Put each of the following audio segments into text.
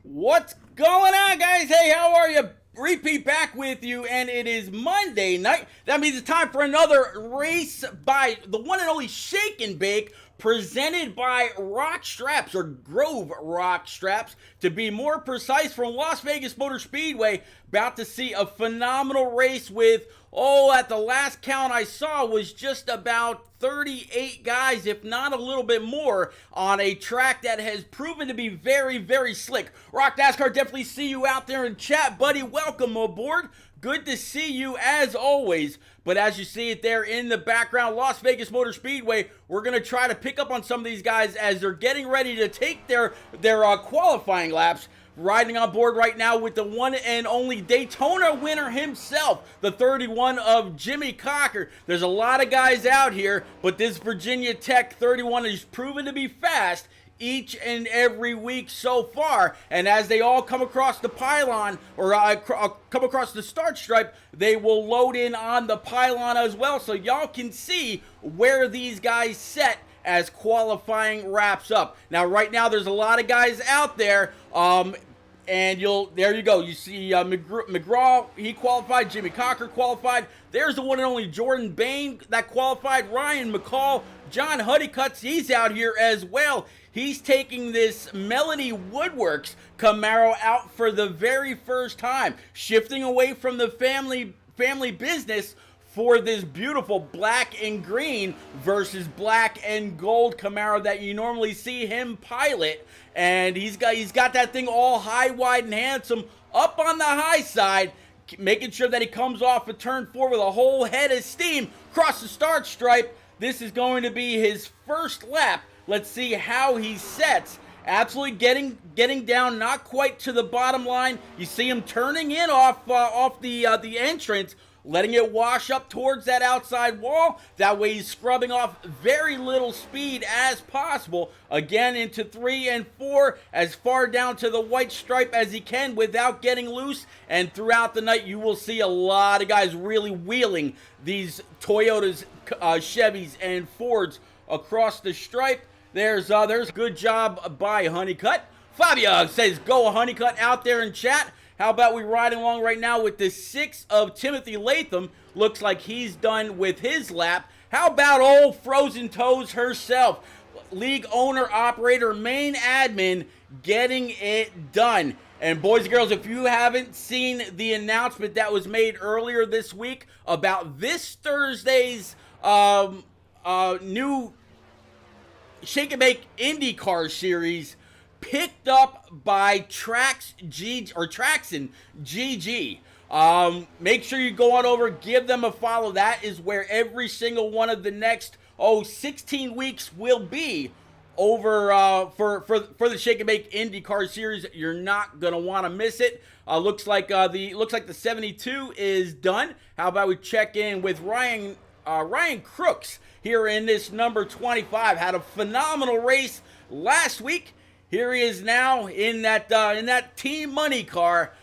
What's going on, guys? Hey, how are you? Repeat back with you, and it is Monday night. That means it's time for another race by the one and only Shake and Bake, presented by Rock Straps, or Grove Rock Straps, to be more precise, from Las Vegas Motor Speedway. About to see a phenomenal race with, at the last count I saw was just about 38 guys, if not a little bit more, on a track that has proven to be very, very slick. Rock NASCAR, definitely see you out there in chat, buddy. Welcome aboard. Good to see you as always. But as you see it there in the background, Las Vegas Motor Speedway, we're going to try to pick up on some of these guys as they're getting ready to take their qualifying laps. Riding on board right now with the one and only Daytona winner himself, the 31 of Jimmy Cocker. There's a lot of guys out here, but this Virginia Tech 31 is proven to be fast each and every week so far. And as they all come across the pylon, or come across the start stripe, they will load in on the pylon as well, so y'all can see where these guys set as qualifying wraps up. Now, right now, there's a lot of guys out there, and there you go. You see McGraw, he qualified. Jimmy Cocker qualified. There's the one and only Jordan Bain that qualified. Ryan McCall, John Honeycutt, he's out here as well. He's taking this Melody Woodworks Camaro out for the very first time, shifting away from the family business for this beautiful black and green versus black and gold Camaro that you normally see him pilot. And he's got that thing all high, wide, and handsome up on the high side, making sure that he comes off a turn 4 with a whole head of steam across the start stripe. This is going to be his first lap. Let's see how he sets. Absolutely getting down, not quite to the bottom line. You see him turning in off the entrance, letting it wash up towards that outside wall. That way he's scrubbing off very little speed as possible. Again, into 3 and 4, as far down to the white stripe as he can without getting loose. And throughout the night, you will see a lot of guys really wheeling these Toyotas, Chevys, and Fords across the stripe. There's good job by Honeycutt. Fabio says, go Honeycutt out there in chat. How about we riding along right now with the 6 of Timothy Latham? Looks like he's done with his lap. How about old Frozen Toes herself? League owner, operator, main admin, getting it done. And boys and girls, if you haven't seen the announcement that was made earlier this week about this Thursday's new Shake and Bake IndyCar series, picked up by Traxon GG. Make sure you go on over, give them a follow. That is where every single one of the next 16 weeks will be over for the Shake and Bake IndyCar series. You're not gonna want to miss it. Looks like the 72 is done. How about we check in with Ryan Crooks here in this number 25. Had a phenomenal race last week. Here he is now in that Team Money car,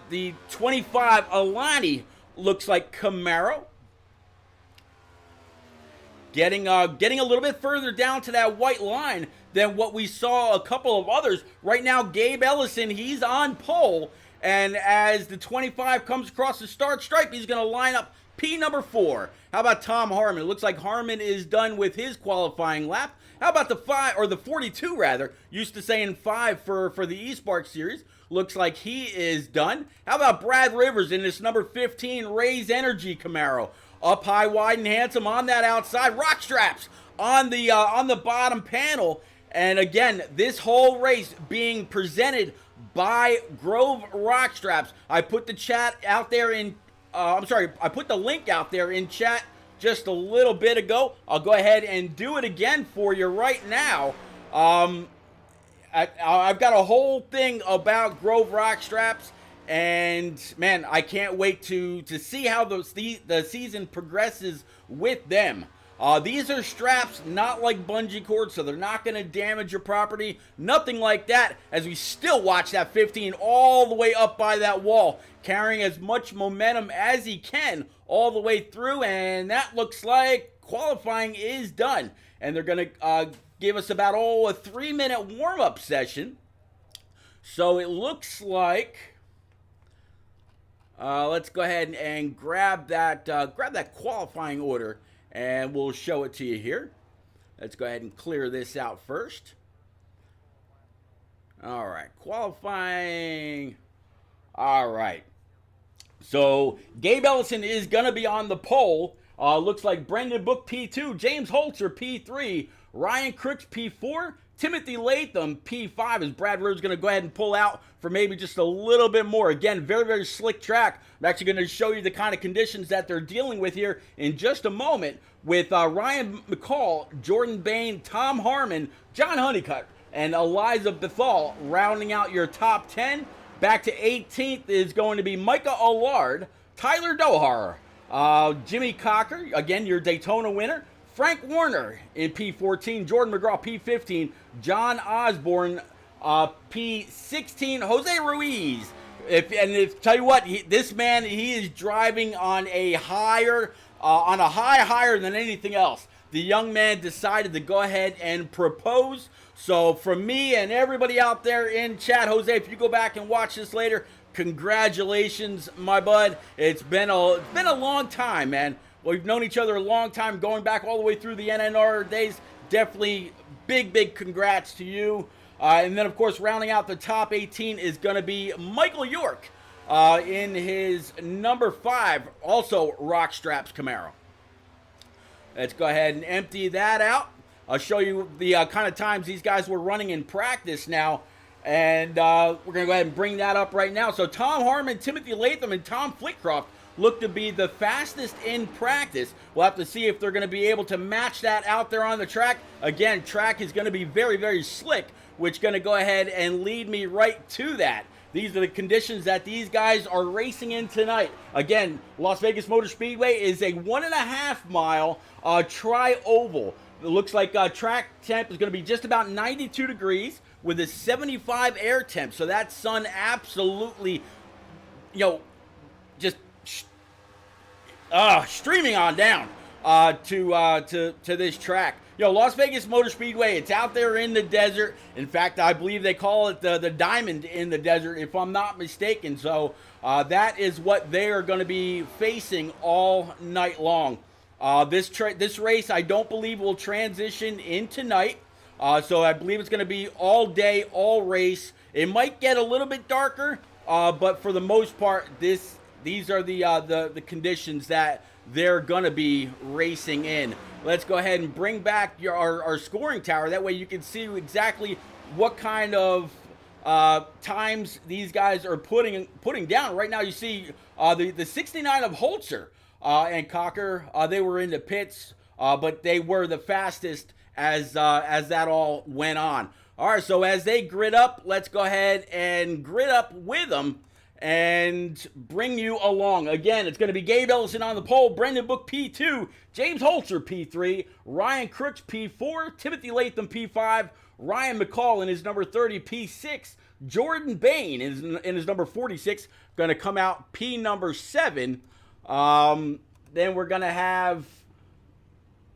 the 25 Alani, looks like Camaro. Getting a little bit further down to that white line than what we saw a couple of others. Right now, Gabe Ellison, he's on pole, and as the 25 comes across the start stripe, he's going to line up P number 4. How about Tom Harmon? It looks like Harmon is done with his qualifying lap. How about the 5, or the 42 rather? Used to saying 5 for the eSpark series. Looks like he is done. How about Brad Rivers in this number 15 Raise Energy Camaro? Up high, wide, and handsome on that outside. Rock straps on the bottom panel. And again, this whole race being presented by Grove Rock Straps. I put the chat out there in I put the link out there in chat just a little bit ago. I'll go ahead and do it again for you right now. I've got a whole thing about Grove Rock Straps, and man, I can't wait to see how the season progresses with them. These are straps not like bungee cords, so they're not going to damage your property. Nothing like that, as we still watch that 15 all the way up by that wall, carrying as much momentum as he can all the way through. And that looks like qualifying is done. And they're going to give us about, a 3-minute warm-up session. So it looks like, let's go ahead and grab that qualifying order, and we'll show it to you here. Let's go ahead and clear this out first. All right, qualifying. All right. So Gabe Ellison is going to be on the pole. Looks like Brendan Book P2, James Holzer P3, Ryan Crooks P4, Timothy Latham P5, as Brad Rhodes going to go ahead and pull out for maybe just a little bit more. Again, very, very slick track. I'm actually going to show you the kind of conditions that they're dealing with here in just a moment with Ryan McCall, Jordan Bain, Tom Harmon, John Honeycutt, and Eliza Bethal rounding out your top 10. Back to 18th is going to be Micah Allard, Tyler Dohar, Jimmy Cocker, again, your Daytona winner, Frank Warner in P14, Jordan McGraw P15, John Osborne P16, Jose Ruiz. Tell you what, this man, he is driving on a higher, higher than anything else. The young man decided to go ahead and propose. So from me and everybody out there in chat, Jose, if you go back and watch this later, congratulations, my bud. It's been a long time, man. We've known each other a long time, going back all the way through the NNR days. Definitely big congrats to you. And then, of course, rounding out the top 18 is going to be Michael York in his number 5, also Rock Straps Camaro. Let's go ahead and empty that out. I'll show you the kind of times these guys were running in practice now. And we're going to go ahead and bring that up right now. So Tom Harmon, Timothy Latham, and Tom Flitcroft look to be the fastest in practice. We'll have to see if they're going to be able to match that out there on the track. Again, track is going to be very, very slick, which is going to go ahead and lead me right to that. These are the conditions that these guys are racing in tonight. Again, Las Vegas Motor Speedway is a 1.5 mile tri-oval. It looks like track temp is going to be just about 92 degrees with a 75 air temp. So that sun absolutely, just streaming on down to this track. Las Vegas Motor Speedway, it's out there in the desert. In fact, I believe they call it the diamond in the desert, if I'm not mistaken. So that is what they are going to be facing all night long. This race, I don't believe, will transition in tonight. So I believe it's going to be all day, all race. It might get a little bit darker, but for the most part, these are the conditions that they're going to be racing in. Let's go ahead and bring back our scoring tower. That way you can see exactly what kind of times these guys are putting down. Right now you see the 69 of Holzer and Cocker. They were in the pits, but they were the fastest as that all went on. All right, so as they grid up, let's go ahead and grid up with them and bring you along. Again, it's going to be Gabe Ellison on the pole, Brendan Book P2, James Holzer P3, Ryan Crooks P4, Timothy Latham P5, Ryan McCall in his number 30 P6, Jordan Bain in his number 46, going to come out P number 7. Then we're going to have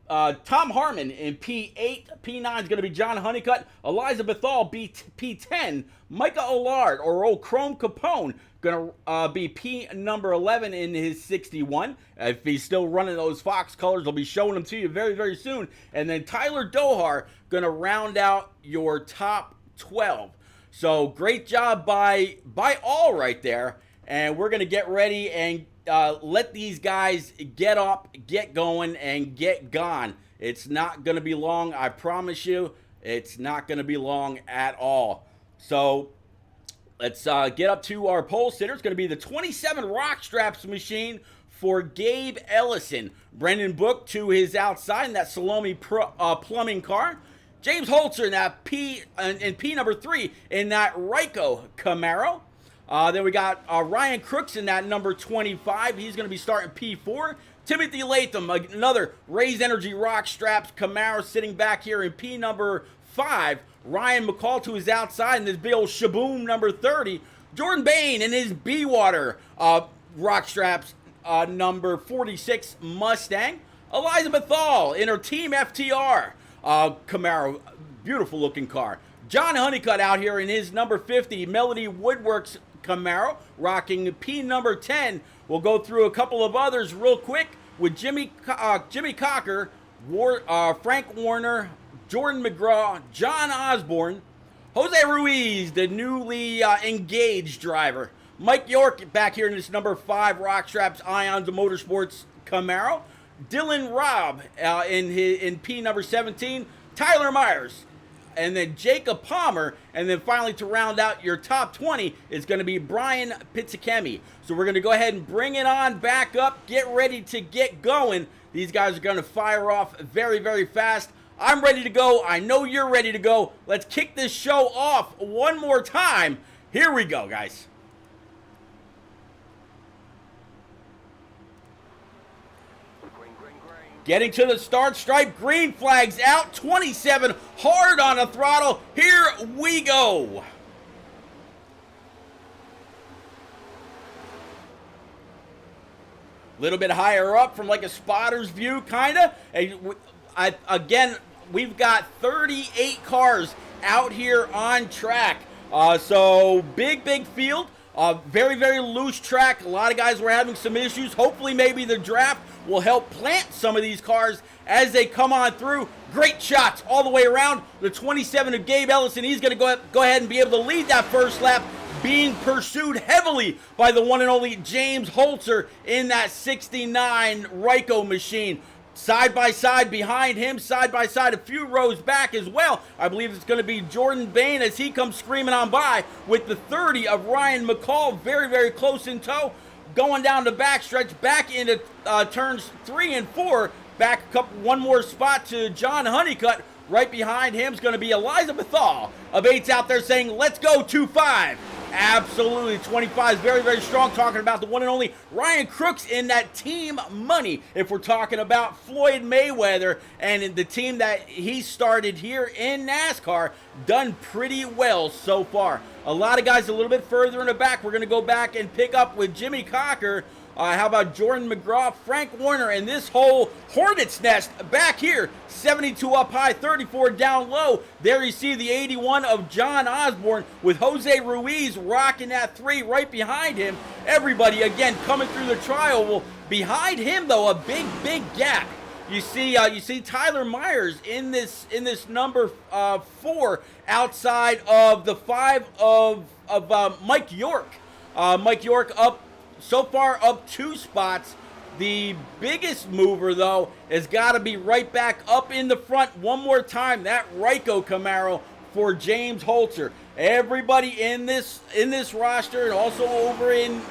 Tom Harmon in P8. P9 is going to be John Honeycutt. Eliza Bethal, P10. Micah Allard, or old Chrome Capone, going to be P number 11 in his 61. If he's still running those Fox colors, I'll be showing them to you very, very soon. And then Tyler Dohar going to round out your top 12. So great job by all right there. And we're going to get ready and let these guys get up, get going, and get gone. It's not going to be long, I promise you. It's not going to be long at all. So let's get up to our pole sitter. It's going to be the 27 Rock Straps machine for Gabe Ellison. Brendan Book to his outside in that Salome plumbing car. James Holzer in that P number 3 in that Ryko Camaro. Then we got Ryan Crooks in that number 25. He's going to be starting P4. Timothy Latham, another Raise Energy Rock Straps Camaro, sitting back here in P number 5. Ryan McCall to his outside in this big old Shaboom number 30. Jordan Bain in his B-Water Rock Straps number 46 Mustang. Eliza Bethal in her Team FTR Camaro, beautiful looking car. John Honeycutt out here in his number 50 Melody Woodworks Camaro, rocking P number 10. We'll go through a couple of others real quick with Jimmy Cocker, Frank Warner, Jordan McGraw, John Osborne, Jose Ruiz, the newly engaged driver, Mike York back here in this number 5 Rock Straps Ions of Motorsports Camaro, Dylan Robb in P number 17, Tyler Myers, and then Jacob Palmer, and then finally to round out your top 20 is going to be Brian Pizzicemi. So we're going to go ahead and bring it on back up, get ready to get going. These guys are going to fire off very, very fast. I'm ready to go. I know you're ready to go. Let's kick this show off one more time. Here we go, guys. Getting to the start stripe, green flags out, 27 hard on the throttle. Here we go. A little bit higher up from like a spotter's view, kind of. Again, we've got 38 cars out here on track. So big field. Very, very loose track. A lot of guys were having some issues. Hopefully maybe the draft will help plant some of these cars as they come on through. Great shots all the way around. The 27 of Gabe Ellison, he's going to go ahead and be able to lead that first lap, being pursued heavily by the one and only James Holzer in that 69 Ryko machine. Side by side behind him, side by side a few rows back as well. I believe it's going to be Jordan Bain as he comes screaming on by with the 30 of Ryan McCall very, very close in tow. Going down the backstretch, back into turns 3 and 4. Back one more spot to John Honeycutt. Right behind him is going to be Eliza Bethal of 8's out there saying, let's go 2-5. Absolutely, 25 is very, very strong. Talking about the one and only Ryan Crooks in that team money. If we're talking about Floyd Mayweather and the team that he started here in NASCAR, done pretty well so far. A lot of guys a little bit further in the back. We're going to go back and pick up with Jimmy Cocker. How about Jordan McGraw, Frank Warner, and this whole hornet's nest back here. 72 up high, 34 down low. There you see the 81 of John Osborne with Jose Ruiz rocking that 3 right behind him. Everybody, again, coming through the trial. Well, behind him, though, a big gap. You see Tyler Myers in this number 4 outside of the 5 of Mike York. Mike York so far up 2 spots. The biggest mover, though, has got to be right back up in the front one more time. That Ryko Camaro for James Holzer. Everybody in this roster and also over in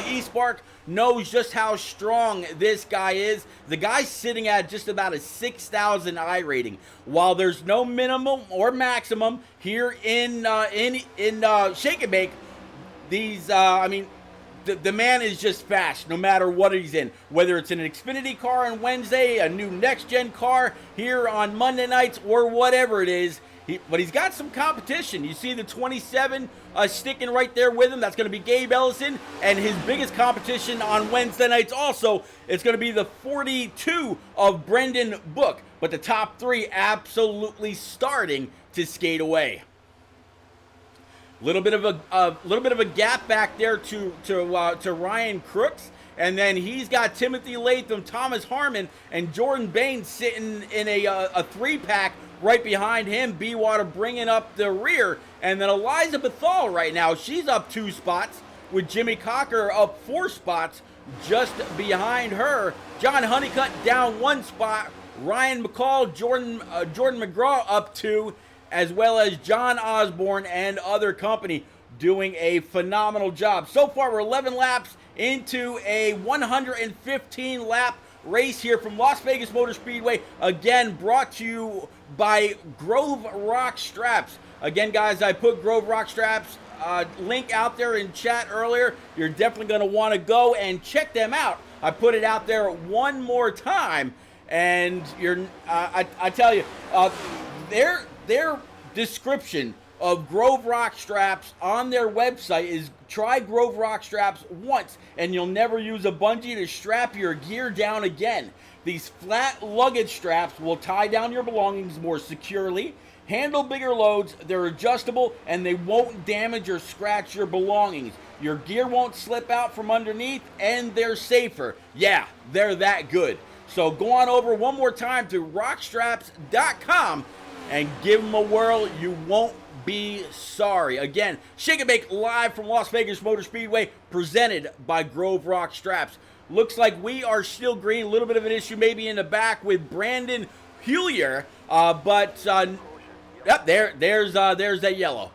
East Park knows just how strong this guy is. The guy's sitting at just about a 6,000 I rating. While there's no minimum or maximum here in Shake and Bake, these The man is just fast no matter what he's in. Whether it's an Xfinity car on Wednesday, a new next-gen car here on Monday nights, or whatever it is. But he's got some competition. You see the 27 sticking right there with him. That's going to be Gabe Ellison. And his biggest competition on Wednesday nights also, it's going to be the 42 of Brendan Book. But the top 3 absolutely starting to skate away. Little bit of a gap back there to Ryan Crooks, and then he's got Timothy Latham, Thomas Harmon, and Jordan Bain sitting in a 3-pack right behind him. B-Water bringing up the rear, and then Eliza Bethal right now, she's up 2 spots with Jimmy Cocker up 4 spots just behind her. John Honeycutt down 1 spot. Ryan McCall, Jordan McGraw up 2. As well as John Osborne and other company doing a phenomenal job. So far, we're 11 laps into a 115-lap race here from Las Vegas Motor Speedway. Again, brought to you by Grove Rock Straps. Again, guys, I put Grove Rock Straps link out there in chat earlier. You're definitely going to want to go and check them out. I put it out there one more time, and I tell you, their description of Grove Rock Straps on their website is try Grove Rock Straps once and you'll never use a bungee to strap your gear down again. These flat luggage straps will tie down your belongings more securely, handle bigger loads, they're adjustable, and they won't damage or scratch your belongings. Your gear won't slip out from underneath, and they're safer. Yeah, they're that good. So go on over one more time to rockstraps.com and give them a whirl. You won't be sorry. Again, Shake and Bake live from Las Vegas Motor Speedway, presented by Grove Rock Straps. Looks like we are still green. A little bit of an issue maybe in the back with Brandon Hulier, yep, there's that yellow.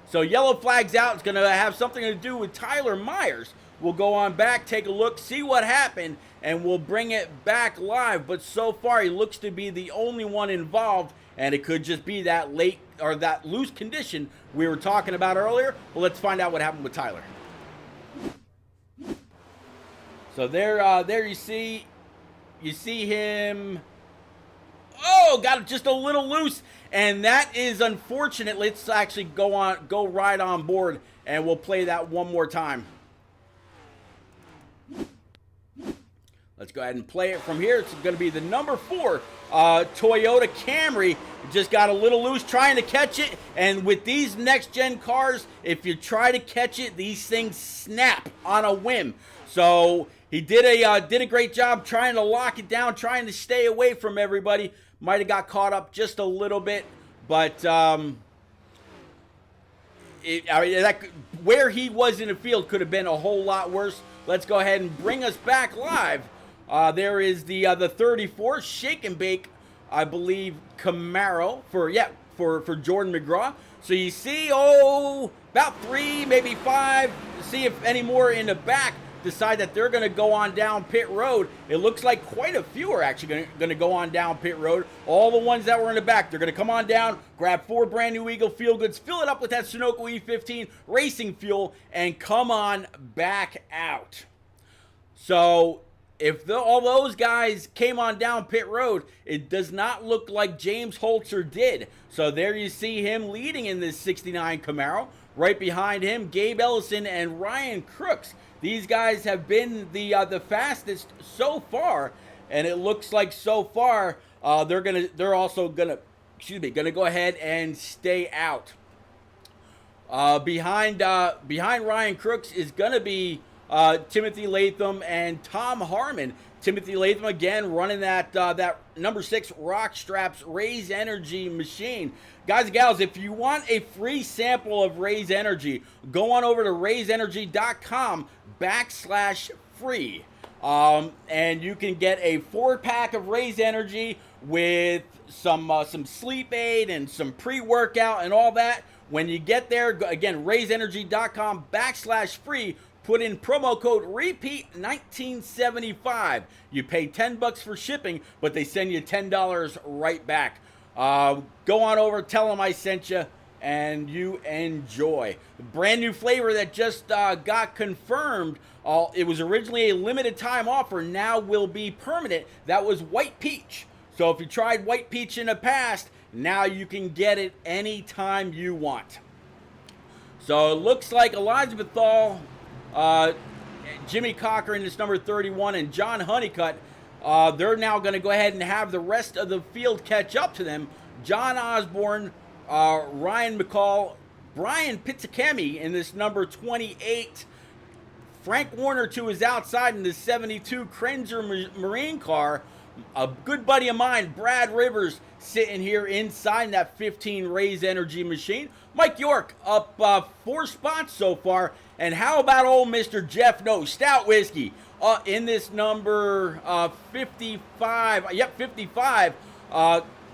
So yellow flag's out. It's going to have something to do with Tyler Myers. We'll go on back, take a look, see what happened, and we'll bring it back live. But so far, he looks to be the only one involved, and it could just be that late or that loose condition we were talking about earlier. Well, let's find out what happened with Tyler. So there you see him. Oh, got it just a little loose, and that is unfortunate. Let's actually go right on board, and we'll play that one more time. Let's go ahead and play it from here. It's going to be the number 4 Toyota Camry. Just got a little loose trying to catch it, and with these next-gen cars, if you try to catch it, these things snap on a whim. So he did a great job trying to lock it down, trying to stay away from everybody. Might have got caught up just a little bit, but where he was in the field could have been a whole lot worse. Let's go ahead and bring us back live. There is the 34 Shake and Bake, I believe, Camaro for Jordan McGraw. So you see, about 3, maybe 5. See if any more in the back decide that they're going to go on down pit road. It looks like quite a few are actually going to go on down pit road. All the ones that were in the back, they're going to come on down, grab 4 brand new Eagle Feel Goods, fill it up with that Sunoco E15 racing fuel, and come on back out. So if all those guys came on down pit road, it does not look like James Holzer did. So there you see him leading in this 69 Camaro. Right behind him, Gabe Ellison and Ryan Crooks. These guys have been the fastest so far, and it looks like so far they're also gonna go ahead and stay out. Behind Ryan Crooks is gonna be Timothy Latham and Tom Harmon. Timothy Latham again running that number 6 Rock Straps Raise Energy machine. Guys and gals, if you want a free sample of Raise Energy, go on over to raiseenergy.com/free. And you can get a 4-pack of Raise Energy with some sleep aid and some pre-workout and all that. When you get there, again, raiseenergy.com/free. Put in promo code REPEAT1975. You pay $10 for shipping, but they send you $10 right back. Go on over, tell them I sent you, and you enjoy. The brand new flavor that just got confirmed. It was originally a limited time offer, now will be permanent. That was white peach. So if you tried white peach in the past, now you can get it anytime you want. So it looks like Elijah Bethal, Jimmy Cochran is number 31, and John Honeycutt, they're now going to go ahead and have the rest of the field catch up to them. John Osborne, Ryan McCall, Brian Pizzicami in this number 28. Frank Warner to his outside in the 72 Krenzer Marine car. A good buddy of mine, Brad Rivers, sitting here inside that 15 Raise Energy machine. Mike York up 4 spots so far. And how about old Mr. Jeff No Stout Whiskey in this number 55? Yep, 55.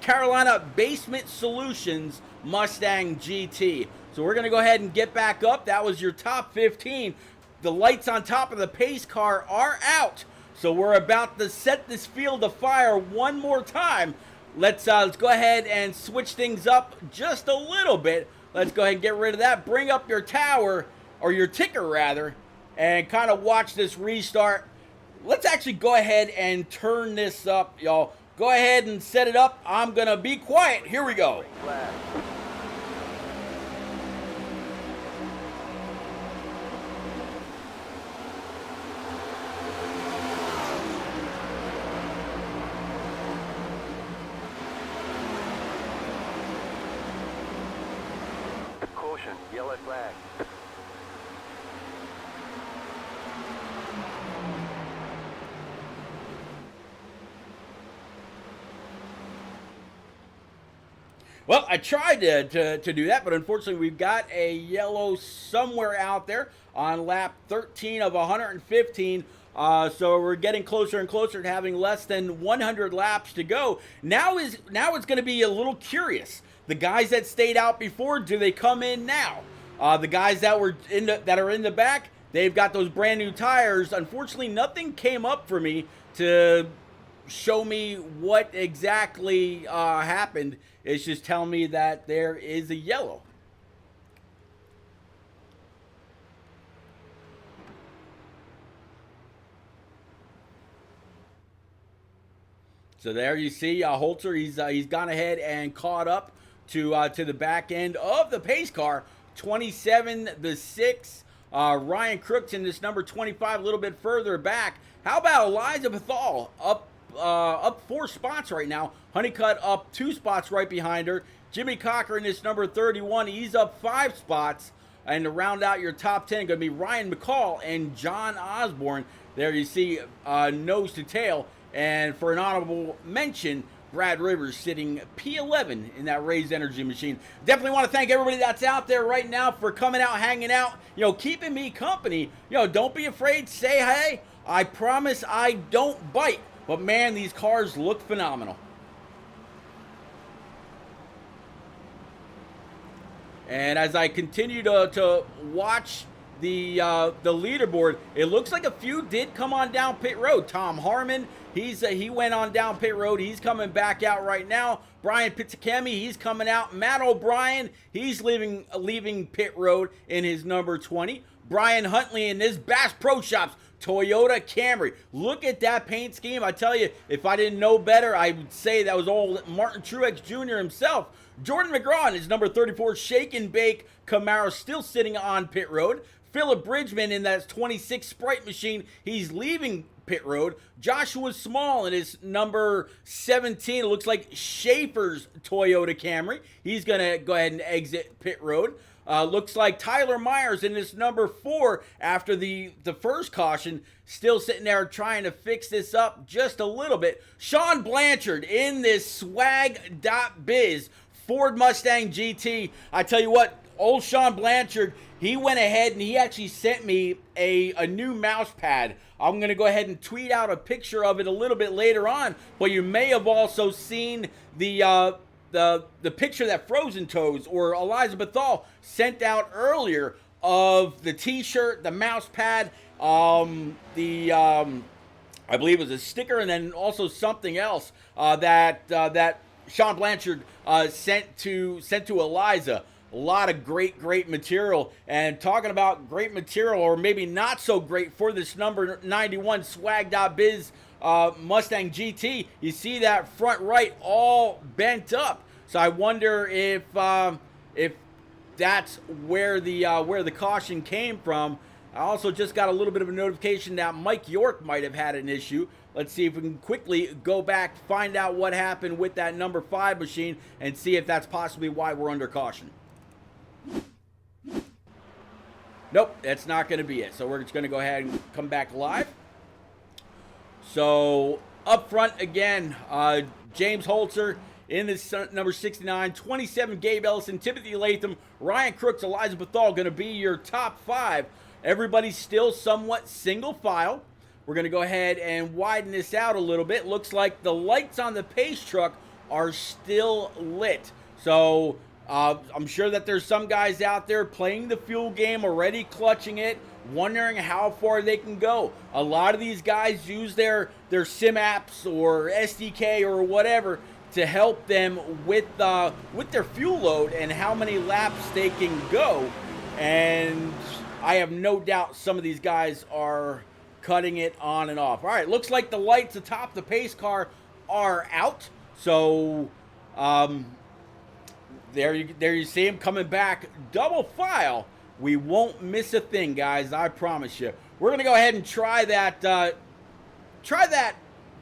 Carolina Basement Solutions Mustang GT. So we're going to go ahead and get back up. That was your top 15. The lights on top of the pace car are out. So we're about to set this field afire one more time. Let's go ahead and switch things up just a little bit. Let's go ahead and get rid of that. Bring up your tower, or your ticker rather, and kind of watch this restart. Let's actually go ahead and turn this up, y'all. Go ahead and set it up. I'm going to be quiet. Here we go. Attention, yellow flag. Well, I tried to do that, but unfortunately we've got a yellow somewhere out there on lap 13 of 115. So we're getting closer and closer to having less than 100 laps to go. Now it's going to be a little curious. The guys that stayed out before, do they come in now? The guys that are in the back, they've got those brand new tires. Unfortunately, nothing came up for me to show me what exactly happened. It's just telling me that there is a yellow. So there you see Holzer. He's gone ahead and caught up to the back end of the pace car. 27-6. Ryan Crooks in this number 25 a little bit further back. How about Eliza Bethal up 4 spots right now. Honeycutt up 2 spots right behind her. Jimmy Cocker in this number 31, he's up 5 spots. And to round out your top 10, going to be Ryan McCall and John Osborne. There you see nose to tail. And for an honorable mention, Brad Rivers sitting P11 in that Raised Energy machine. Definitely want to thank everybody that's out there right now for coming out, hanging out, keeping me company. Don't be afraid. Say hey. I promise I don't bite. But man, these cars look phenomenal. And as I continue to watch the leaderboard, it looks like a few did come on down pit road. Tom Harmon, he went on down pit road. He's coming back out right now. Brian Pizzicami, he's coming out. Matt O'Brien, he's leaving pit road in his number 20. Brian Huntley in this Bass Pro Shops Toyota Camry. Look at that paint scheme. I tell you, if I didn't know better, I would say that was old Martin Truex Jr. himself. Jordan McGraw is number 34 Shake and Bake Camaro, still sitting on pit road. Philip Bridgman in that 26 Sprite machine, he's leaving pit road. Joshua Small in his number 17, it looks like Schaefer's Toyota Camry. He's going to go ahead and exit pit road. Looks like Tyler Myers in this number 4 after the first caution, still sitting there trying to fix this up just a little bit. Sean Blanchard in this swag.biz Ford Mustang GT. I tell you what, old Sean Blanchard, he went ahead and he actually sent me a new mouse pad. I'm going to go ahead and tweet out a picture of it a little bit later on, but you may have also seen the picture that Frozen Toes or Eliza Bethal sent out earlier of the t-shirt, the mouse pad, I believe it was a sticker, and then also something else that Sean Blanchard sent to Eliza. A lot of great material. And talking about great material, or maybe not so great, for this number 91 swag.biz Mustang GT, you see that front right all bent up. So I wonder if that's where the caution came from. I also just got a little bit of a notification that Mike York might have had an issue. Let's see if we can quickly go back, find out what happened with that number 5 machine, and see if that's possibly why we're under caution. Nope, that's not going to be it. So we're just going to go ahead and come back live. So up front again, James Holzer in this number 69, 27 Gabe Ellison, Timothy Latham, Ryan Crooks, Eliza Bethal going to be your top 5. Everybody's still somewhat single file. We're going to go ahead and widen this out a little bit. Looks like the lights on the pace truck are still lit. So I'm sure that there's some guys out there playing the fuel game, already clutching it, wondering how far they can go. A lot of these guys use their sim apps or SDK or whatever to help them with their fuel load and how many laps they can go. And I have no doubt some of these guys are cutting it on and off. All right, looks like the lights atop the pace car are out. So there you see him coming back double file. We won't miss a thing, guys, I promise you. We're going to go ahead and try that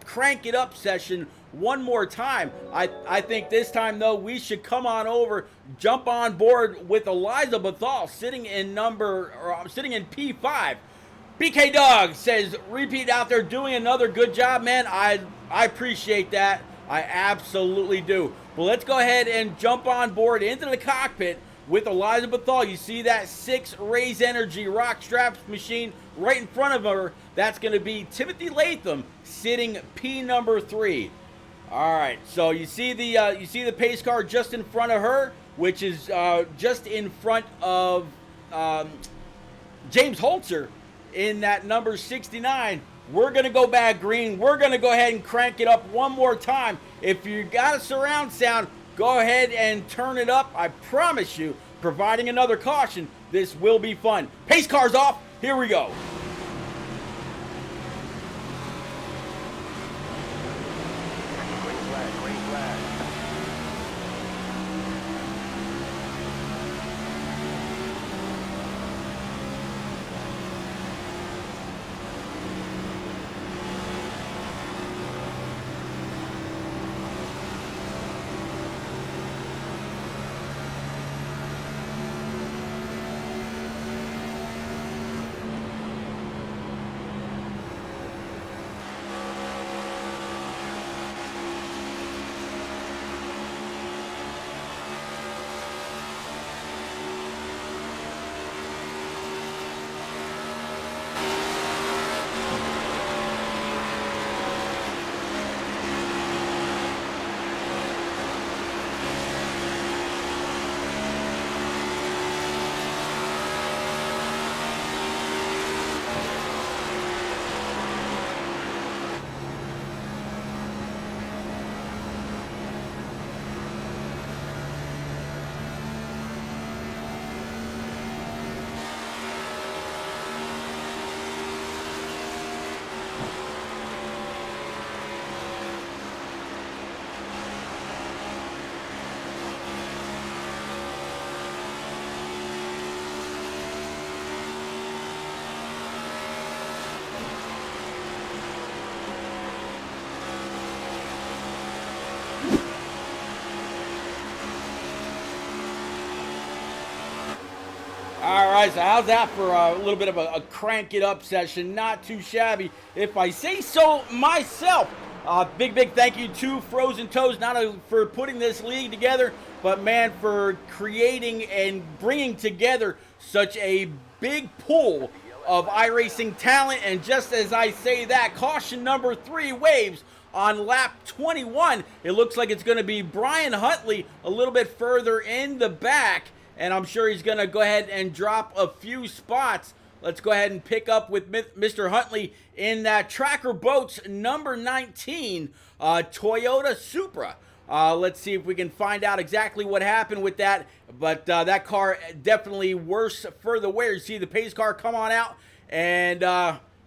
crank it up session one more time. I think this time, though, we should come on over, jump on board with Eliza Bethal sitting in P5. BK Dog says, repeat out there doing another good job, man. I appreciate that. I absolutely do. Well, let's go ahead and jump on board into the cockpit with Eliza Bethal. You see that 6 Raise Energy rock straps machine right in front of her. That's going to be Timothy Latham sitting P number 3. All right, so you see the pace car just in front of her, which is just in front of James Holzer in that number 69. We're going to go back green. We're going to go ahead and crank it up one more time. If you got a surround sound, go ahead and turn it up. I promise you, providing another caution, this will be fun. Pace car's off. Here we go. Green flag, green flag. All right, so how's that for a little bit of a crank it up session? Not too shabby, if I say so myself. Big thank you to Frozen Toes, not only for putting this league together, but man, for creating and bringing together such a big pool of iRacing talent. And just as I say that, caution number 3 waves on lap 21. It looks like it's going to be Brian Huntley a little bit further in the back, and I'm sure he's going to go ahead and drop a few spots. Let's go ahead and pick up with Mr. Huntley in that Tracker Boats number 19 Toyota Supra. Let's see if we can find out exactly what happened with that. But that car definitely worse for the wear. You see the pace car come on out, and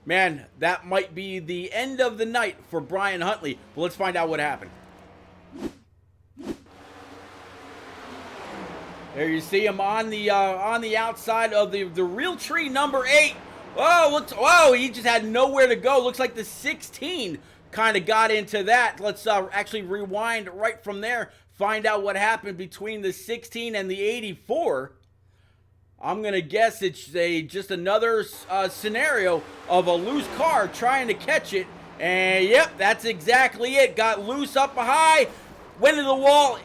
man, that might be the end of the night for Brian Huntley. But let's find out what happened. There you see him on the outside of the Realtree number 8. Whoa, he just had nowhere to go. Looks like the 16 kind of got into that. Let's actually rewind right from there. Find out what happened between the 16 and the 84. I'm going to guess it's just another scenario of a loose car trying to catch it. And yep, that's exactly it. Got loose up high, went to the wall.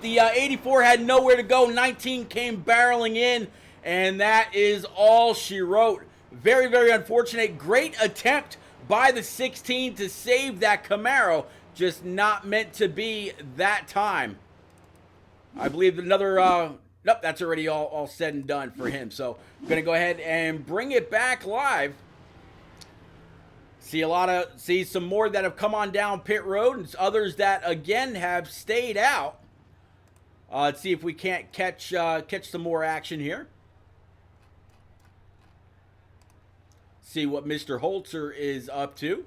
The 84 had nowhere to go. 19 came barreling in, and that is all she wrote. Very, very unfortunate. Great attempt by the 16 to save that Camaro. Just not meant to be that time. I believe another... nope, that's already all said and done for him. So I'm going to go ahead and bring it back live. See some more that have come on down pit road, and others that, again, have stayed out. Let's see if we can't catch some more action here. See what Mr. Holzer is up to.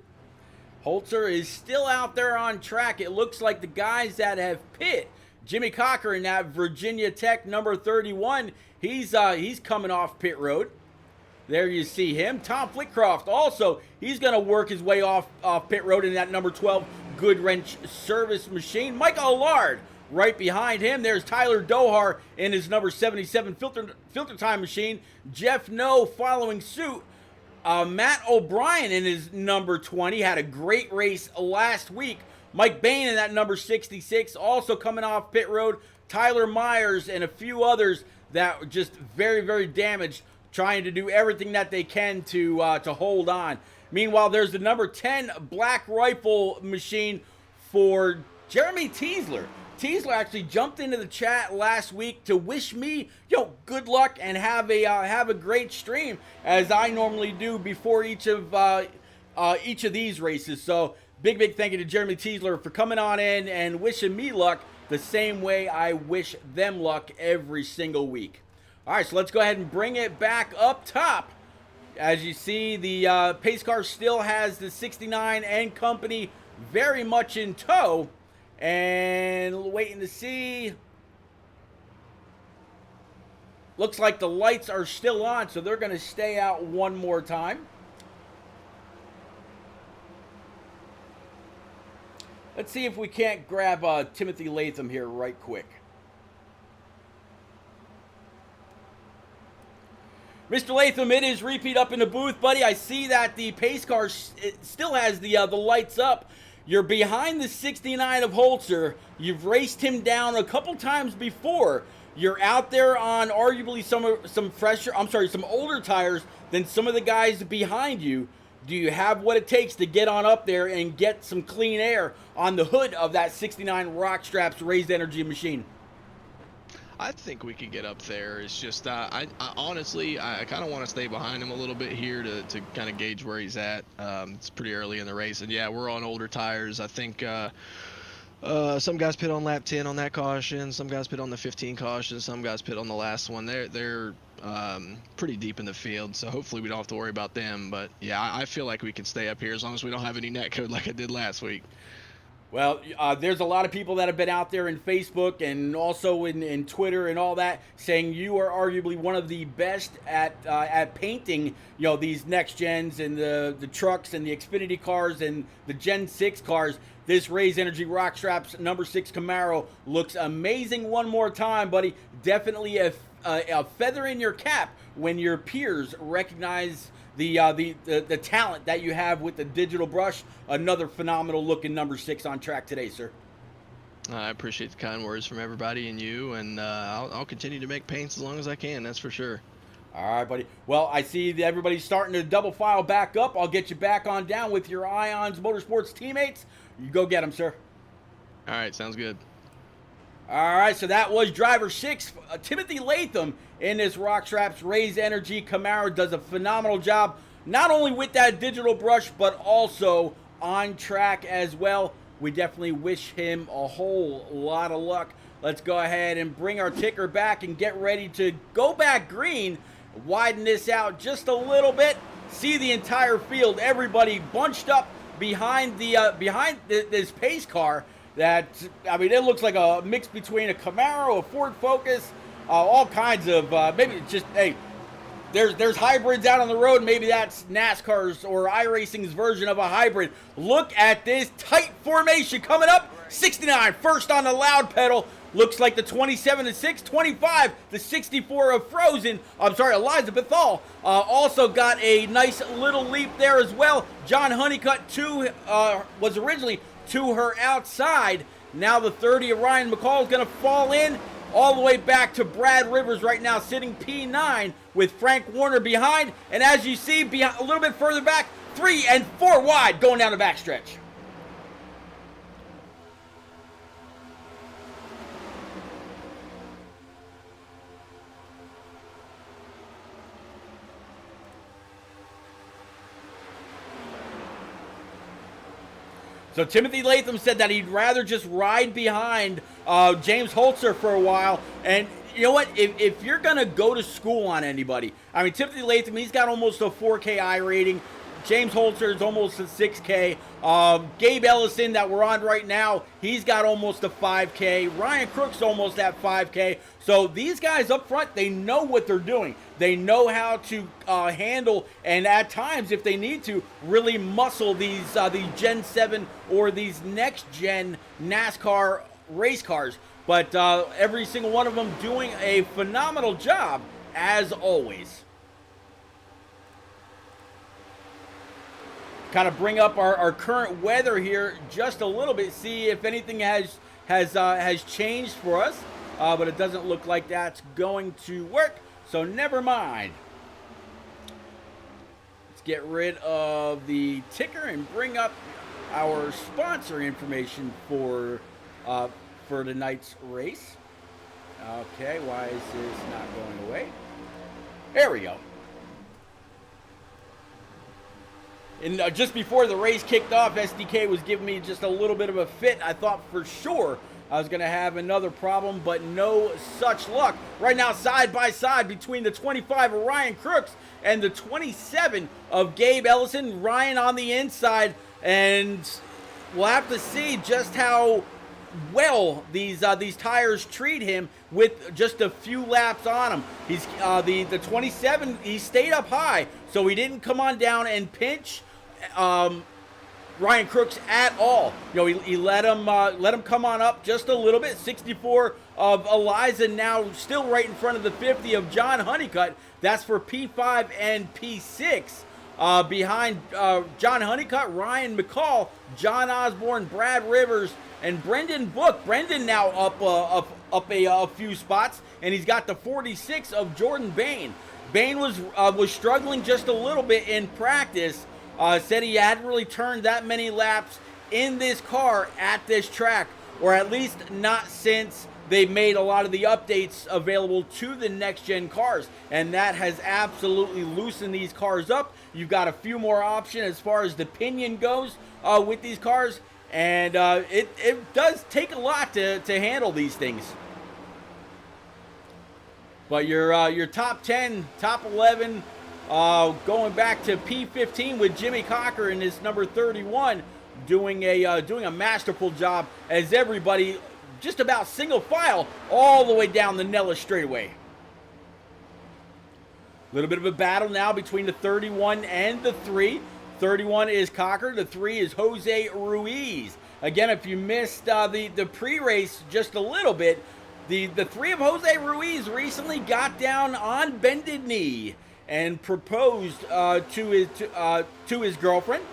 Holzer is still out there on track. It looks like the guys that have pit, Jimmy Cocker in that Virginia Tech number 31, he's coming off pit road. There you see him. Tom Flitcroft also, he's going to work his way off pit road in that number 12 Goodwrench service machine. Mike Allard right behind him. There's Tyler Dohar in his number 77 filter time machine. Jeff No following suit. Matt O'Brien in his number 20 had a great race last week. Mike Bain in that number 66 also coming off pit road. Tyler Myers and a few others that were just very, very damaged, trying to do everything that they can to hold on. Meanwhile, there's the number 10 Black Rifle machine for Jeremy Teasler. Teasler actually jumped into the chat last week to wish me, good luck and have a great stream, as I normally do before each of these races. So big thank you to Jeremy Teasler for coming on in and wishing me luck the same way I wish them luck every single week. All right, so let's go ahead and bring it back up top. As you see, the pace car still has the 69 and company very much in tow. And waiting to see. Looks like the lights are still on, so they're going to stay out one more time. Let's see if we can't grab Timothy Latham here right quick. Mr. Latham, it is repeat up in the booth, buddy. I see that the pace car still has the lights up. You're behind the 69 of Holzer. You've raced him down a couple times before. You're out there on arguably some older tires than some of the guys behind you. Do you have what it takes to get on up there and get some clean air on the hood of that 69 Rock Straps raised energy machine? I think we could get up there. It's just, I honestly, I kind of want to stay behind him a little bit here to kind of gauge where he's at. It's pretty early in the race, and yeah, we're on older tires. I think some guys pit on lap 10 on that caution. Some guys pit on the 15 caution. Some guys pit on the last one. They're pretty deep in the field, so hopefully we don't have to worry about them. But yeah, I feel like we can stay up here as long as we don't have any net code like I did last week. Well, there's a lot of people that have been out there in Facebook and also in Twitter and all that saying you are arguably one of the best at painting, these next gens and the trucks and the Xfinity cars and the Gen 6 cars. This Raise Energy Rock Straps number 6 Camaro looks amazing one more time, buddy. Definitely a feather in your cap when your peers recognize the talent that you have with the digital brush. Another phenomenal looking number 6 on track today, sir. I appreciate the kind words from everybody and you, and I'll continue to make paints as long as I can, that's for sure. All right, buddy. Well, I see that everybody's starting to double file back up. I'll get you back on down with your Ions Motorsports teammates. You go get them, sir. All right, sounds good. All right, so that was driver 6, Timothy Latham, in this Rock Straps Raise Energy Camaro. Does a phenomenal job, not only with that digital brush, but also on track as well. We definitely wish him a whole lot of luck. Let's go ahead and bring our ticker back and get ready to go back green. Widen this out just a little bit. See the entire field, everybody bunched up behind this pace car. It looks like a mix between a Camaro, a Ford Focus, all kinds of, maybe it's just, hey, there's hybrids out on the road. Maybe that's NASCAR's or iRacing's version of a hybrid. Look at this tight formation coming up. 69 first on the loud pedal. Looks like the 27 to 6, 25, the 64 of Elizabeth Hall. Also got a nice little leap there as well. John Honeycutt was originally to her outside. Now the 30 of Ryan McCall is going to fall in all the way back to Brad Rivers right now, sitting P9 with Frank Warner behind. And as you see, a little bit further back, 3 and 4 wide going down the backstretch. So Timothy Latham said that he'd rather just ride behind James Holzer for a while. And you know what? If you're going to go to school on anybody, Timothy Latham, he's got almost a 4K I rating. James Holzer is almost a 6K. Gabe Ellison that we're on right now, he's got almost a 5K. Ryan Crook's almost at 5K. So these guys up front, they know what they're doing. They know how to handle, and at times, if they need to, really muscle these Gen 7 or these next-gen NASCAR race cars. But every single one of them doing a phenomenal job, as always. Kind of bring up our current weather here just a little bit, see if anything has changed for us. But it doesn't look like that's going to work, so never mind. Let's get rid of the ticker and bring up our sponsor information for tonight's race. Okay, why is this not going away? There we go. And just before the race kicked off, SDK was giving me just a little bit of a fit. I thought for sure I was going to have another problem, but no such luck. Right now, side by side between the 25 of Ryan Crooks and the 27 of Gabe Ellison. Ryan on the inside, and we'll have to see just how well these tires treat him with just a few laps on him. He's the 27. He stayed up high, so he didn't come on down and pinch Ryan Crooks at all. You know, he let him come on up just a little bit. 64 of Eliza, now still right in front of the 50 of John Honeycutt. That's for P5 and P6. Behind John Honeycutt, Ryan McCall, John Osborne, Brad Rivers, and Brendan Book. Brendan now up a few spots, and he's got the 46 of Jordan Bain. Bain was struggling just a little bit in practice. Said he hadn't really turned that many laps in this car at this track, or at least not since they made a lot of the updates available to the next-gen cars, and that has absolutely loosened these cars up. You've got a few more options as far as the pinion goes with these cars, and it does take a lot to handle these things. But your top 10, top 11, going back to P15 with Jimmy Cocker in his number 31, doing a masterful job as everybody just about single file all the way down the Nellis straightaway. A little bit of a battle now between the 31 and the 3. 31 is Cocker, the 3 is Jose Ruiz. Again, if you missed the pre-race just a little bit, the 3 of Jose Ruiz recently got down on bended knee and proposed to his girlfriend.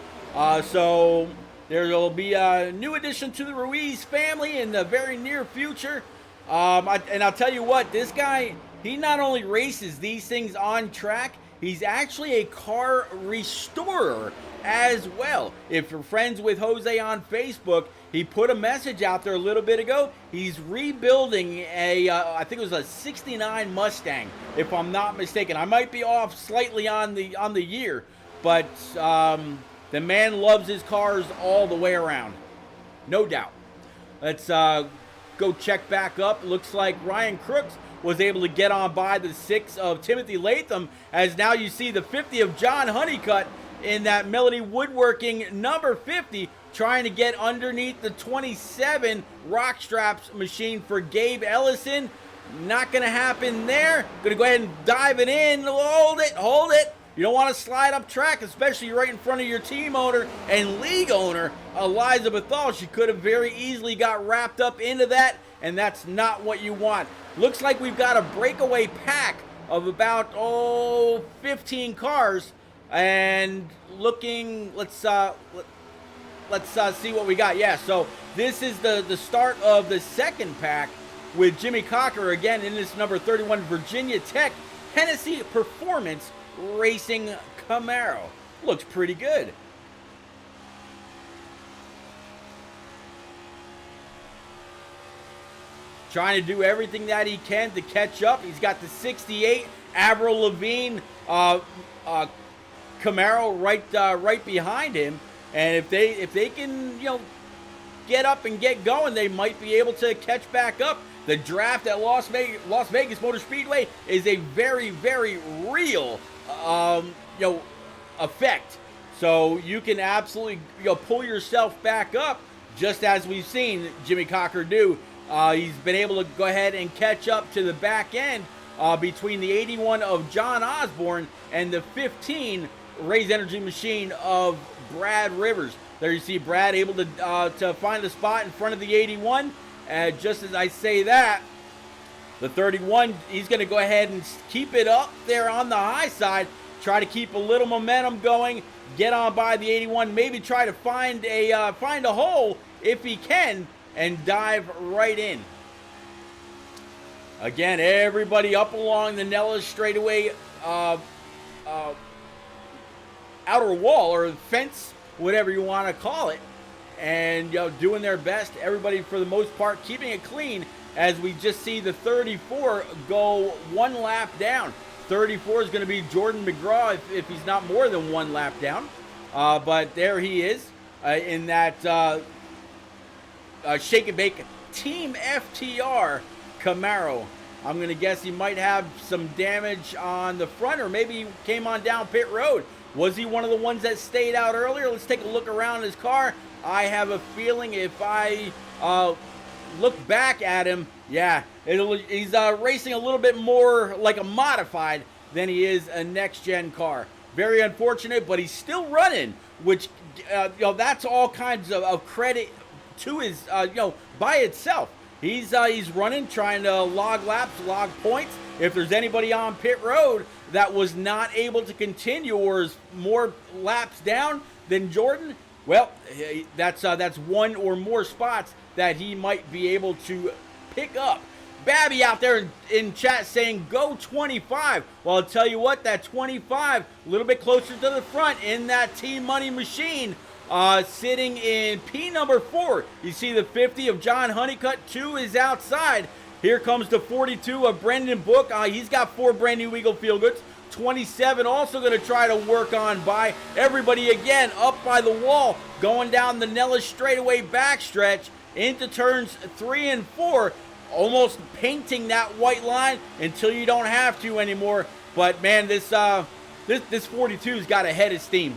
So there will be a new addition to the Ruiz family in the very near future. And I'll tell you what, this guy, he not only races these things on track, he's actually a car restorer as well. If you're friends with Jose on Facebook, he put a message out there a little bit ago. He's rebuilding I think it was a 69 Mustang, if I'm not mistaken. I might be off slightly on the year, but the man loves his cars all the way around, no doubt. Let's go check back up. Looks like Ryan Crooks was able to get on by the 6 of Timothy Latham, as now you see the 50 of John Honeycutt in that Melody Woodworking number 50, trying to get underneath the 27 Rock Straps machine for Gabe Ellison. Not going to happen there. Going to go ahead and dive it in. Hold it. You don't want to slide up track, especially right in front of your team owner and league owner, Eliza Bethal. She could have very easily got wrapped up into that, and that's not what you want. Looks like we've got a breakaway pack of about 15 cars, and looking, let's see what we got. Yeah, so this is the start of the second pack with Jimmy Cocker again in this number 31 Virginia Tech Hennessy Performance Racing Camaro. Looks pretty good. Trying to do everything that he can to catch up. He's got the 68 Avril Lavigne Camaro right behind him, and if they can get up and get going, they might be able to catch back up. The draft at Las Vegas Motor Speedway is a very, very real effect. So you can absolutely pull yourself back up, just as we've seen Jimmy Cocker do. He's been able to go ahead and catch up to the back end between the 81 of John Osborne and the 15 Raise Energy Machine of Brad Rivers. There you see Brad able to find the spot in front of the 81. Just as I say that, the 31, he's going to go ahead and keep it up there on the high side, try to keep a little momentum going, get on by the 81, maybe try to find a hole if he can, and dive right in. Again, everybody up along the Nellis straightaway outer wall or fence, whatever you want to call it, and doing their best. Everybody, for the most part, keeping it clean, as we just see the 34 go one lap down. 34 is going to be Jordan McGraw if he's not more than one lap down. But there he is in that Shake and Bake Team FTR Camaro. I'm going to guess he might have some damage on the front, or maybe he came on down pit road. Was he one of the ones that stayed out earlier? Let's take a look around his car. I have a feeling if I look back at him, yeah, he's racing a little bit more like a modified than he is a next-gen car. Very unfortunate, but he's still running, which, that's all kinds of credit to his, by itself. He's running, trying to log laps, log points. If there's anybody on pit road that was not able to continue or is more laps down than Jordan, well, that's one or more spots that he might be able to pick up. Babby out there in chat saying, go 25. Well, I'll tell you what, that 25, a little bit closer to the front in that Team Money machine, sitting in P number 4. You see the 50 of John Honeycutt, 2 is outside. Here comes the 42 of Brendan Book. He's got 4 brand new Eagle Feel Goods. 27 also going to try to work on by. Everybody again up by the wall, going down the Nellis straightaway backstretch into turns 3 and 4. Almost painting that white line until you don't have to anymore. But man, this 42's got a head of steam.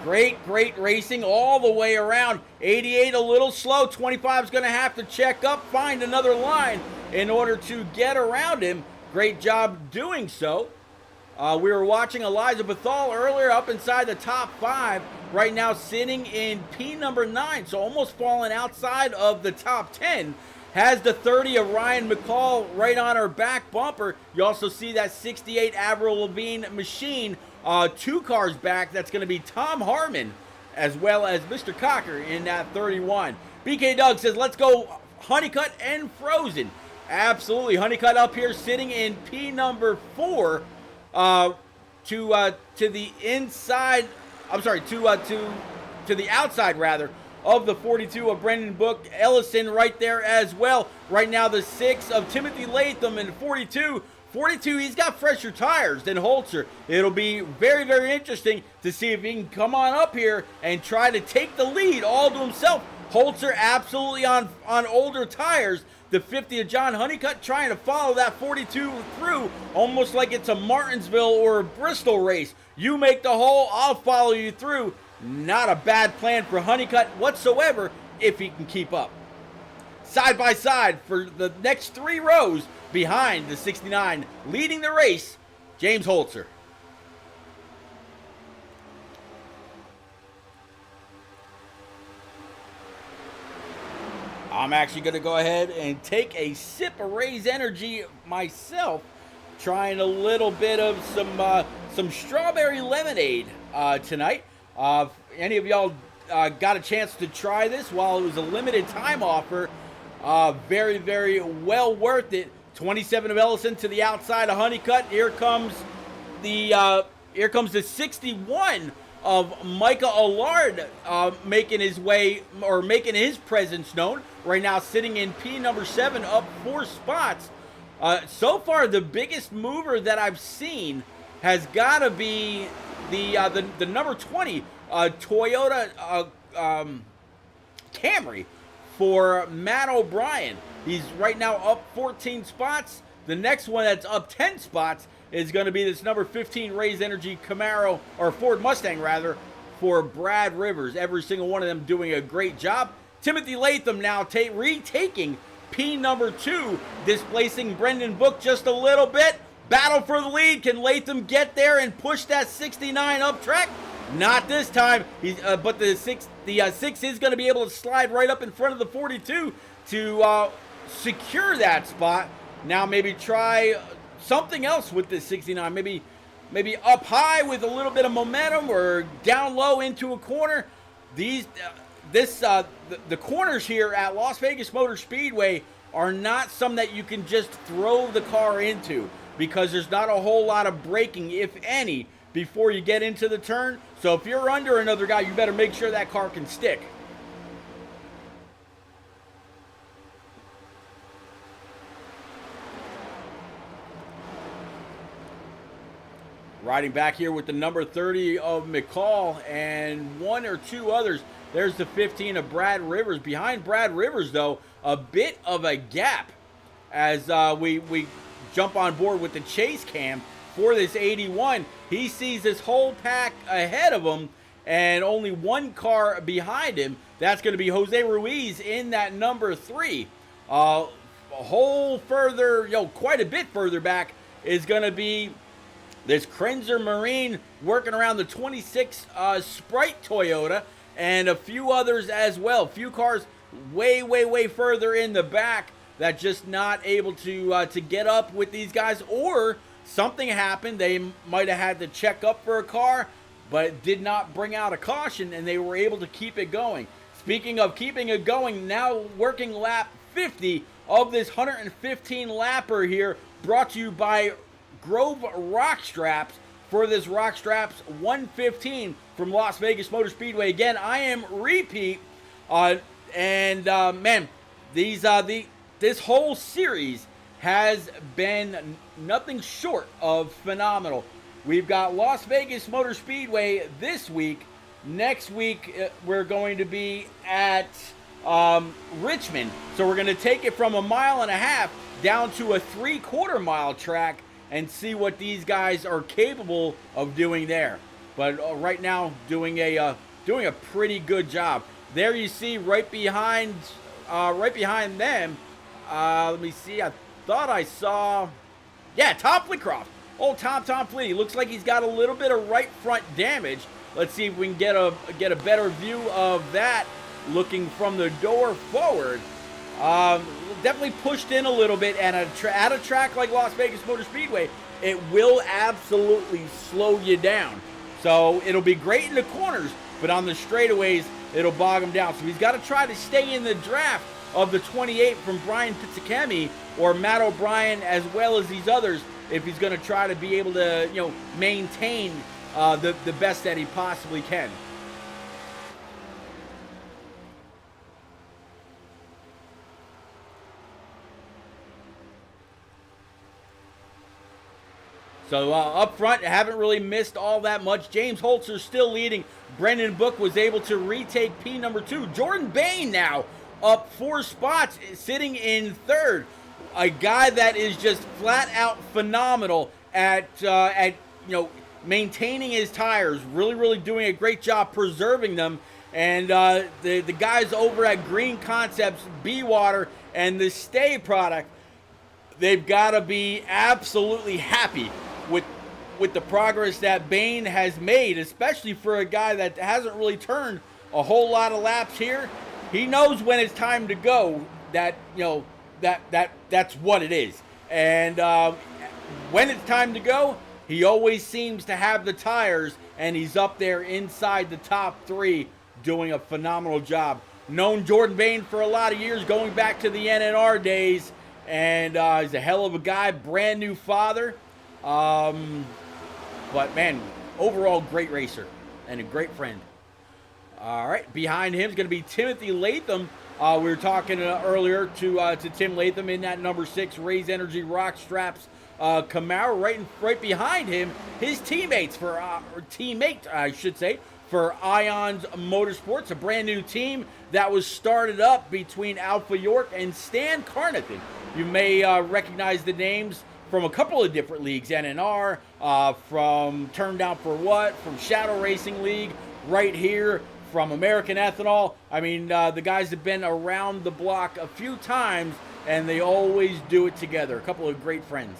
Great racing all the way around. 88 a little slow. 25 is going to have to check up, find another line in order to get around him. Great job doing so. We were watching Eliza Bethal earlier up inside the top 5. Right now sitting in P number 9, so almost falling outside of the top 10. Has the 30 of Ryan McCall right on her back bumper. You also see that 68 Avril Lavigne machine 2 cars back. That's going to be Tom Harmon as well as Mr. Cocker in that 31. BK Doug says, let's go Honeycutt and Frozen. Absolutely. Honeycutt up here sitting in P number 4 to the inside. I'm sorry, to the outside rather of the 42 of Brendan Book. Ellison right there as well. Right now the 6 of Timothy Latham and 42, he's got fresher tires than Holzer. It'll be very, very interesting to see if he can come on up here and try to take the lead all to himself. Holzer absolutely on older tires. The 50 of John Honeycutt trying to follow that 42 through, almost like it's a Martinsville or a Bristol race. You make the hole, I'll follow you through. Not a bad plan for Honeycutt whatsoever if he can keep up. Side by side for the next 3 rows behind the 69, leading the race, James Holzer. I'm actually going to go ahead and take a sip of Raise Energy myself, trying a little bit of some strawberry lemonade tonight. Any of y'all got a chance to try this while it was a limited time offer? Very, very well worth it. 27 of Ellison to the outside of Honeycutt. Here comes the 61 of Micah Allard making his way, or making his presence known. Right now sitting in P number 7, up 4 spots. So far, the biggest mover that I've seen has got to be the number 20 Toyota Camry for Matt O'Brien. He's right now up 14 spots. The next one that's up 10 spots is going to be this number 15 Raise Energy Camaro, or Ford Mustang rather, for Brad Rivers. Every single one of them doing a great job. Timothy Latham now retaking P number 2, displacing Brendan Book just a little bit. Battle for the lead. Can Latham get there and push that 69 up track? Not this time. But the six is going to be able to slide right up in front of the 42 to secure that spot. Now maybe try something else with this 69. Maybe up high with a little bit of momentum, or down low into a corner. The corners here at Las Vegas Motor Speedway are not some that you can just throw the car into, because there's not a whole lot of braking, if any, before you get into the turn. So if you're under another guy, you better make sure that car can stick. Riding back here with the number 30 of McCall and one or two others. There's the 15 of Brad Rivers. Behind Brad Rivers, though, a bit of a gap as we jump on board with the chase cam for this 81. He sees this whole pack ahead of him and only one car behind him. That's going to be Jose Ruiz in that number 3. A whole further, quite a bit further back is going to be this Krenzer Marine working around the 26 Sprite Toyota, and a few others as well. A few cars way further in the back that just not able to get up with these guys, or something happened. They might have had to check up for a car, but did not bring out a caution, and they were able to keep it going. Speaking of keeping it going, now working lap 50 of this 115 lapper here, brought to you by Grove Rock Straps for this Rock Straps 115 from Las Vegas Motor Speedway. Again, I am Repeat, man, this whole series has been nothing short of phenomenal. We've got Las Vegas Motor Speedway this week. Next week, we're going to be at Richmond. So we're going to take it from 1.5 miles down to a 3/4 mile track and see what these guys are capable of doing there. But right now, doing a pretty good job. There you see right behind them. Let me see. I thought I saw, Tom Fleetcroft. Old Tom Fleet. Looks like he's got a little bit of right front damage. Let's see if we can get a better view of that looking from the door forward. Definitely pushed in a little bit, and at a track like Las Vegas Motor Speedway, it will absolutely slow you down. So it'll be great in the corners, but on the straightaways, it'll bog him down. So he's got to try to stay in the draft of the 28 from Brian Pizzicami or Matt O'Brien, as well as these others, if he's going to try to be able to, maintain the best that he possibly can. So up front, haven't really missed all that much. James Holzer still leading. Brendan Book was able to retake P number 2. Jordan Bain now up 4 spots, sitting in 3rd. A guy that is just flat out phenomenal at maintaining his tires. Really doing a great job preserving them. And the guys over at Green Concepts, B-Water, and the Stay product, they've got to be absolutely happy with the progress that Bain has made, especially for a guy that hasn't really turned a whole lot of laps here. He knows when it's time to go. That's what it is. And when it's time to go, he always seems to have the tires, and he's up there inside the top 3 doing a phenomenal job. Known Jordan Bain for a lot of years, going back to the NNR days, and he's a hell of a guy, brand new father. But man, overall great racer and a great friend. All right, behind him is going to be Timothy Latham. We were talking earlier to Tim Latham in that number 6 Raise Energy Rock Straps Camaro. Right behind him, his teammate, I should say, for Ions Motorsports, a brand new team that was started up between Alpha York and Stan Carnathan. You may recognize the names from a couple of different leagues, NNR, from Turn Down for What, from Shadow Racing League, right here, from American Ethanol. I mean, the guys have been around the block a few times, and they always do it together. A couple of great friends.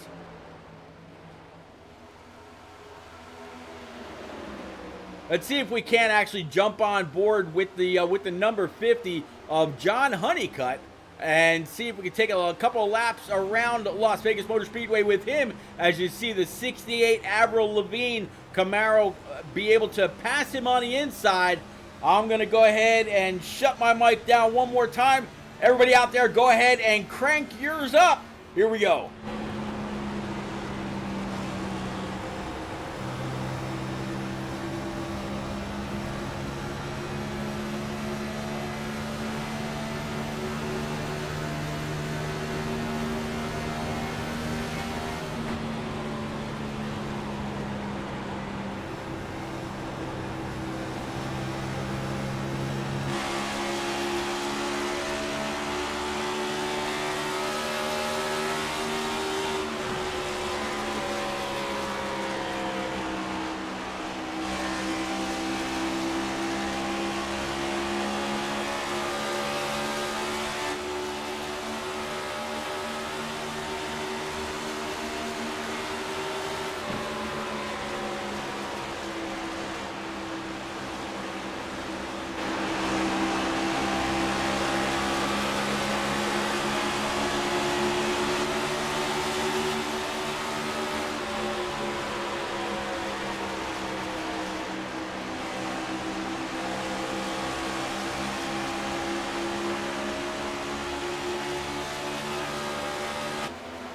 Let's see if we can actually jump on board with the number 50 of John Honeycutt and see if we can take a couple of laps around Las Vegas Motor Speedway with him, as you see the 68 Avril Lavigne Camaro be able to pass him on the inside. I'm going to go ahead and shut my mic down one more time. Everybody out there, go ahead and crank yours up. Here we go.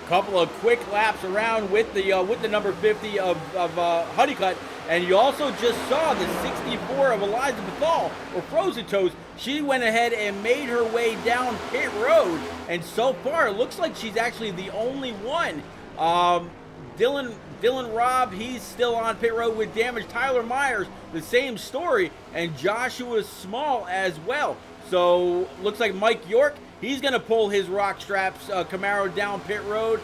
Couple of quick laps around with the number 50 of Honeycutt, and you also just saw the 64 of Eliza Bethal, or Frozen Toes. She went ahead and made her way down pit road, and so far it looks like she's actually the only one. Dylan Robb, he's still on pit road with damage. Tyler Myers, the same story, and Joshua Small as well. So looks like Mike York, he's going to pull his Rock Straps Camaro down pit road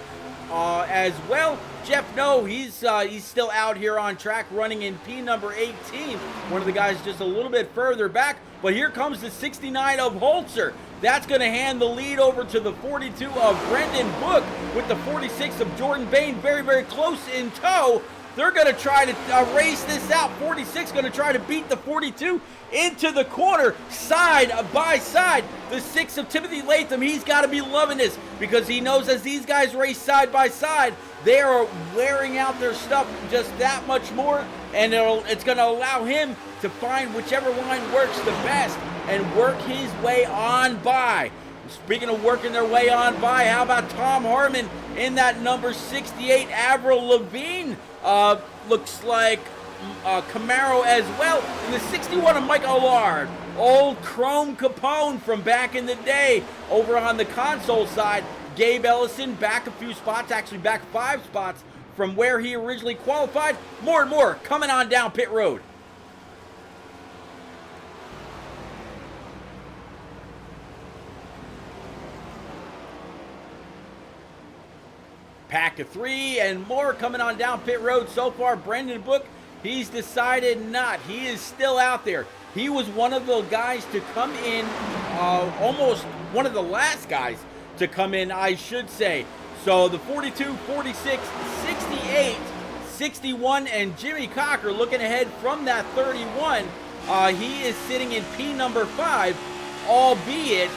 as well. Jeff No, he's still out here on track running in P number 18. One of the guys just a little bit further back. But here comes the 69 of Holzer. That's going to hand the lead over to the 42 of Brendan Book, with the 46 of Jordan Bain very, very close in tow. They're going to try to race this out. 46 going to try to beat the 42 into the corner, side by side. The 6 of Timothy Latham, he's got to be loving this, because he knows as these guys race side by side, they are wearing out their stuff just that much more, and it's going to allow him to find whichever one works the best and work his way on by. Speaking of working their way on by, how about Tom Harmon in that number 68 Avril Lavigne? Looks like Camaro as well. And the 61 of Mike Allard, old Chrome Capone from back in the day. Over on the console side, Gabe Ellison back a few spots, actually back 5 spots from where he originally qualified. More and more coming on down pit road. Pack of 3 and more coming on down pit road. So far, Brendan Book, he's decided not. He is still out there. He was one of the guys to come in, almost one of the last guys to come in, I should say. So the 42, 46, 68, 61, and Jimmy Cocker looking ahead from that 31. He is sitting in P number 5, albeit,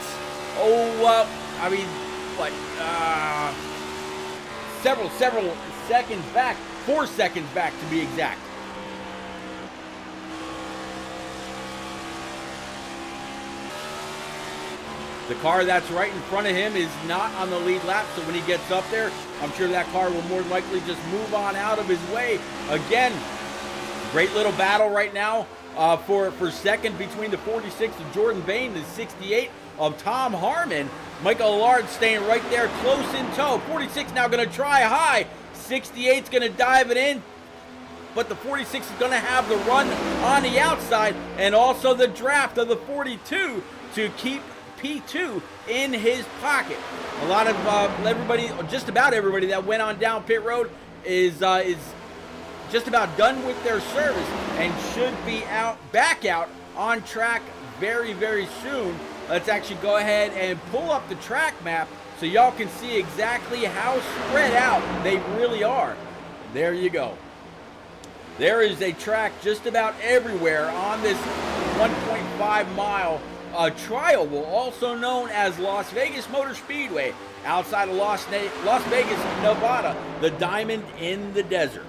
several seconds back, 4 seconds back to be exact. The car that's right in front of him is not on the lead lap, so when he gets up there, I'm sure that car will more likely just move on out of his way. Again, great little battle right now for second between the 46 of Jordan Bain, the 68 of Tom Harmon. Michael Allard staying right there close in tow. 46 now going to try high. 68's going to dive it in. but the 46 is going to have the run on the outside and also the draft of the 42 to keep P2 in his pocket. A lot of everybody, just about everybody that went on down pit road is just about done with their service and should be back out on track very, very soon. Let's actually go ahead and pull up the track map so y'all can see exactly how spread out they really are. There you go. There is a track just about everywhere on this 1.5 mile trial, also known as Las Vegas Motor Speedway, outside of Las Vegas, Nevada, the diamond in the desert.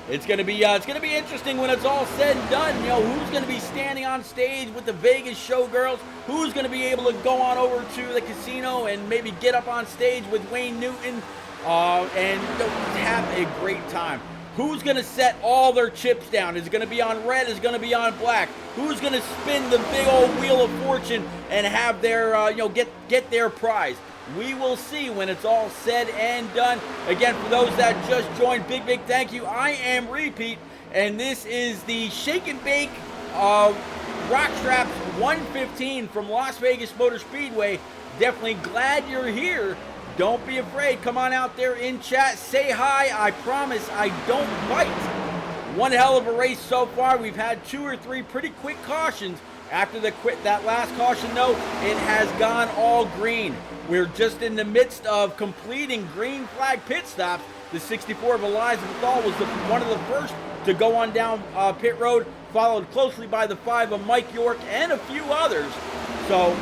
It's gonna be interesting when it's all said and done. You know, who's gonna be standing on stage with the Vegas showgirls? Who's gonna be able to go on over to the casino and maybe get up on stage with Wayne Newton and have a great time? Who's gonna set all their chips down? Is it gonna be on red? Is it gonna be on black? Who's gonna spin the big old wheel of fortune and have their get their prize? We will see when it's all said and done. Again, for those that just joined, big thank you. I am Repeat, and this is the Shake and Bake Rock Straps 115 from Las Vegas Motor Speedway. Definitely glad you're here. Don't be afraid. Come on out there in chat. Say hi. I promise I don't bite. One hell of a race so far. We've had 2 or 3 pretty quick cautions. After that last caution, though, it has gone all green. We're just in the midst of completing green flag pit stops. The 64 of Eliza Bethal was one of the first to go on down pit road, followed closely by the 5 of Mike York and a few others. So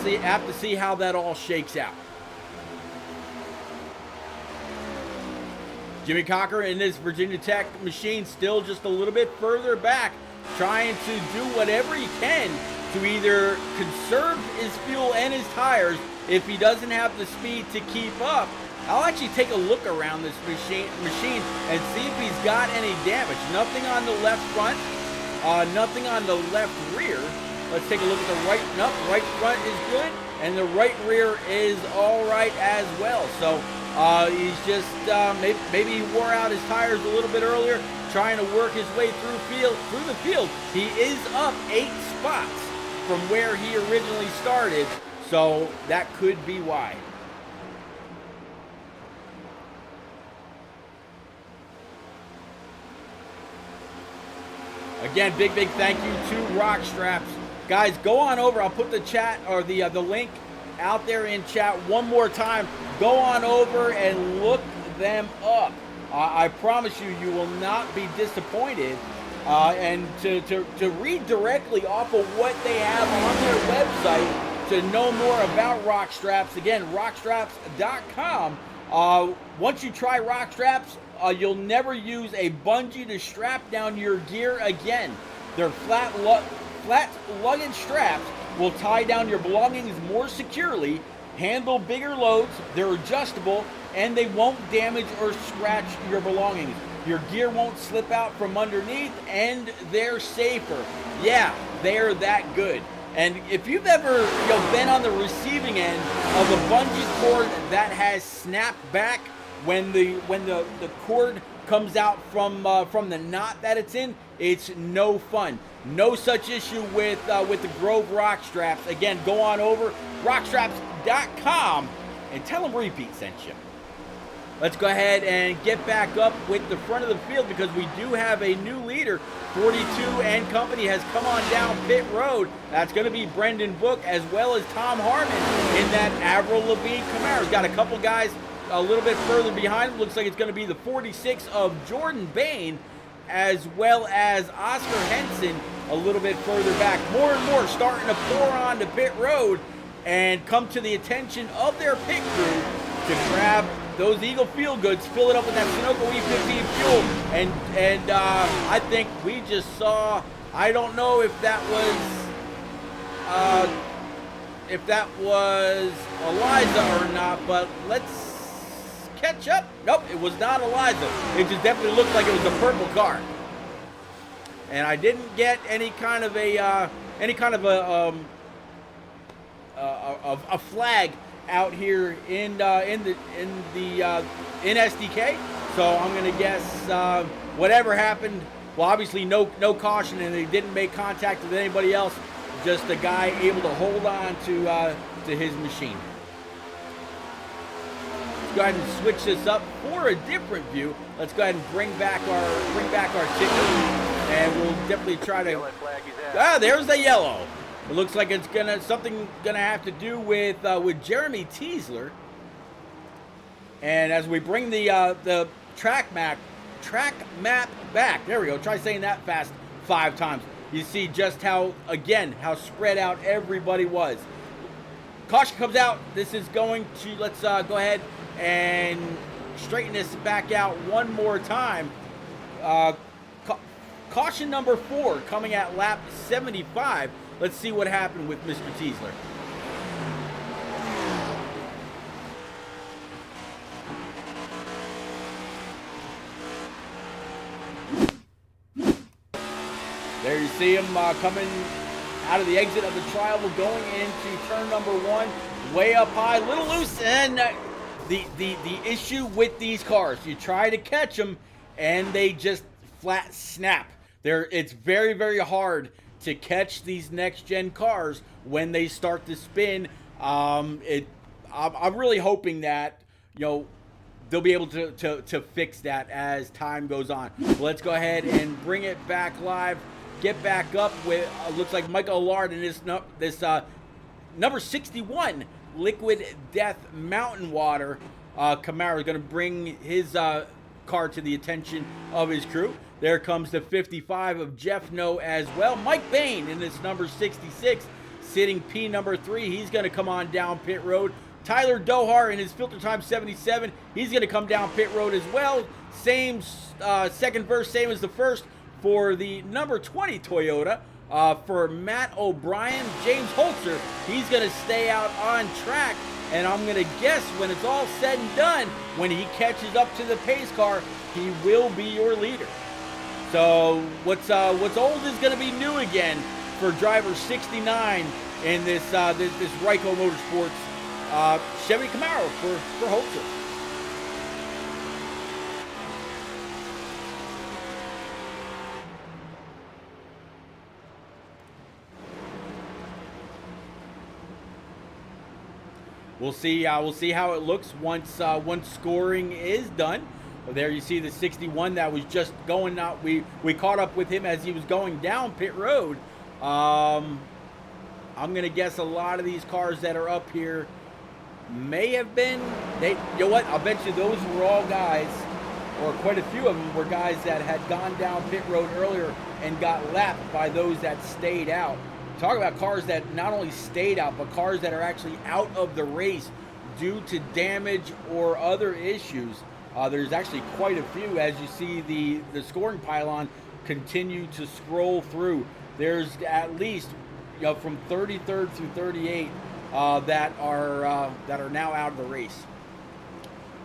we'll have to see how that all shakes out. Jimmy Cocker in this Virginia Tech machine still just a little bit further back, trying to do whatever he can to either conserve his fuel and his tires if he doesn't have the speed to keep up. I'll actually take a look around this machine and see if he's got any damage. Nothing on the left front, nothing on the left rear. Let's take a look at the right. Nope, right front is good, and the right rear is all right as well. So he's just maybe he wore out his tires a little bit earlier, trying to work his way through the field. He is up 8 spots from where he originally started, so that could be why. Again, big thank you to Rock Straps. Guys, go on over. I'll put the chat or the link out there in chat one more time. Go on over and look them up. I promise you, you will not be disappointed. And to read directly off of what they have on their website to know more about Rock Straps, again, rockstraps.com. Once you try Rock Straps, you'll never use a bungee to strap down your gear again. Their flat luggage straps will tie down your belongings more securely, handle bigger loads, they're adjustable, and they won't damage or scratch your belongings. Your gear won't slip out from underneath, and they're safer. Yeah, they're that good. And if you've ever been on the receiving end of a bungee cord that has snapped back when the cord comes out from the knot that it's in, it's no fun. No such issue with the Grove Rock Straps. Again, go on over rockstraps.com and tell them Repeat sent you. Let's go ahead and get back up with the front of the field because we do have a new leader. 42 and company has come on down pit road. That's going to be Brendan Book as well as Tom Harmon in that Avril Lavigne Camaro. Got a couple guys a little bit further behind him. Looks like it's going to be the 46 of Jordan Bain as well as Oscar Henson a little bit further back. More and more starting to pour onto pit road and come to the attention of their pit crew to grab those Eagle Feel Goods, fill it up with that Sunoco E15 fuel, and I think we just saw, I don't know if that was Eliza or not, but let's catch up. Nope, it was not Eliza. It just definitely looked like it was a purple car, and I didn't get any kind of a flag out here in SDK. So I'm going to guess whatever happened. Well, obviously no caution, and they didn't make contact with anybody else. Just a guy able to hold on to his machine. Let's go ahead and switch this up for a different view. Let's go ahead and bring back our ticker, and we'll definitely try to. Yellow flag is out. There's the yellow. It looks like it's something gonna have to do with Jeremy Teasler. And as we bring the track map back, there we go. Try saying that fast 5 times. You see just how spread out everybody was. Caution comes out. This is going to, let's go ahead and straighten this back out one more time. Caution number 4 coming at lap 75. Let's see what happened with Mr. Teasler. There you see him coming out of the exit of the trial, going into turn number 1, way up high, a little loose, and the issue with these cars, you try to catch them, and they just flat snap. It's very, very hard to catch these next-gen cars when they start to spin. I'm really hoping that, they'll be able to fix that as time goes on. Let's go ahead and bring it back live. Get back up with, looks like Michael Allard and this number 61 Liquid Death Mountain Water Camaro is going to bring his car to the attention of his crew. There comes the 55 of Jeff No as well. Mike Bain in this number 66, sitting P number 3. He's going to come on down pit road. Tyler Dohar in his filter time 77. He's going to come down pit road as well. Same second verse, same as the first for the number 20 Toyota. For Matt O'Brien, James Holzer, he's going to stay out on track. And I'm going to guess when it's all said and done, when he catches up to the pace car, he will be your leader. So what's old is going to be new again for driver 69 in this Ryco Motorsports Chevy Camaro for Holzer. We'll see how it looks once scoring is done. There you see the 61 that was just going out. We caught up with him as he was going down pit road. I'm gonna guess a lot of these cars that are up here may have been. You know what? I'll bet you those were all guys, or quite a few of them were guys that had gone down pit road earlier and got lapped by those that stayed out. Talk about cars that not only stayed out, but cars that are actually out of the race due to damage or other issues. There's actually quite a few as you see the scoring pylon continue to scroll through. There's at least from 33rd through 38 that are now out of the race.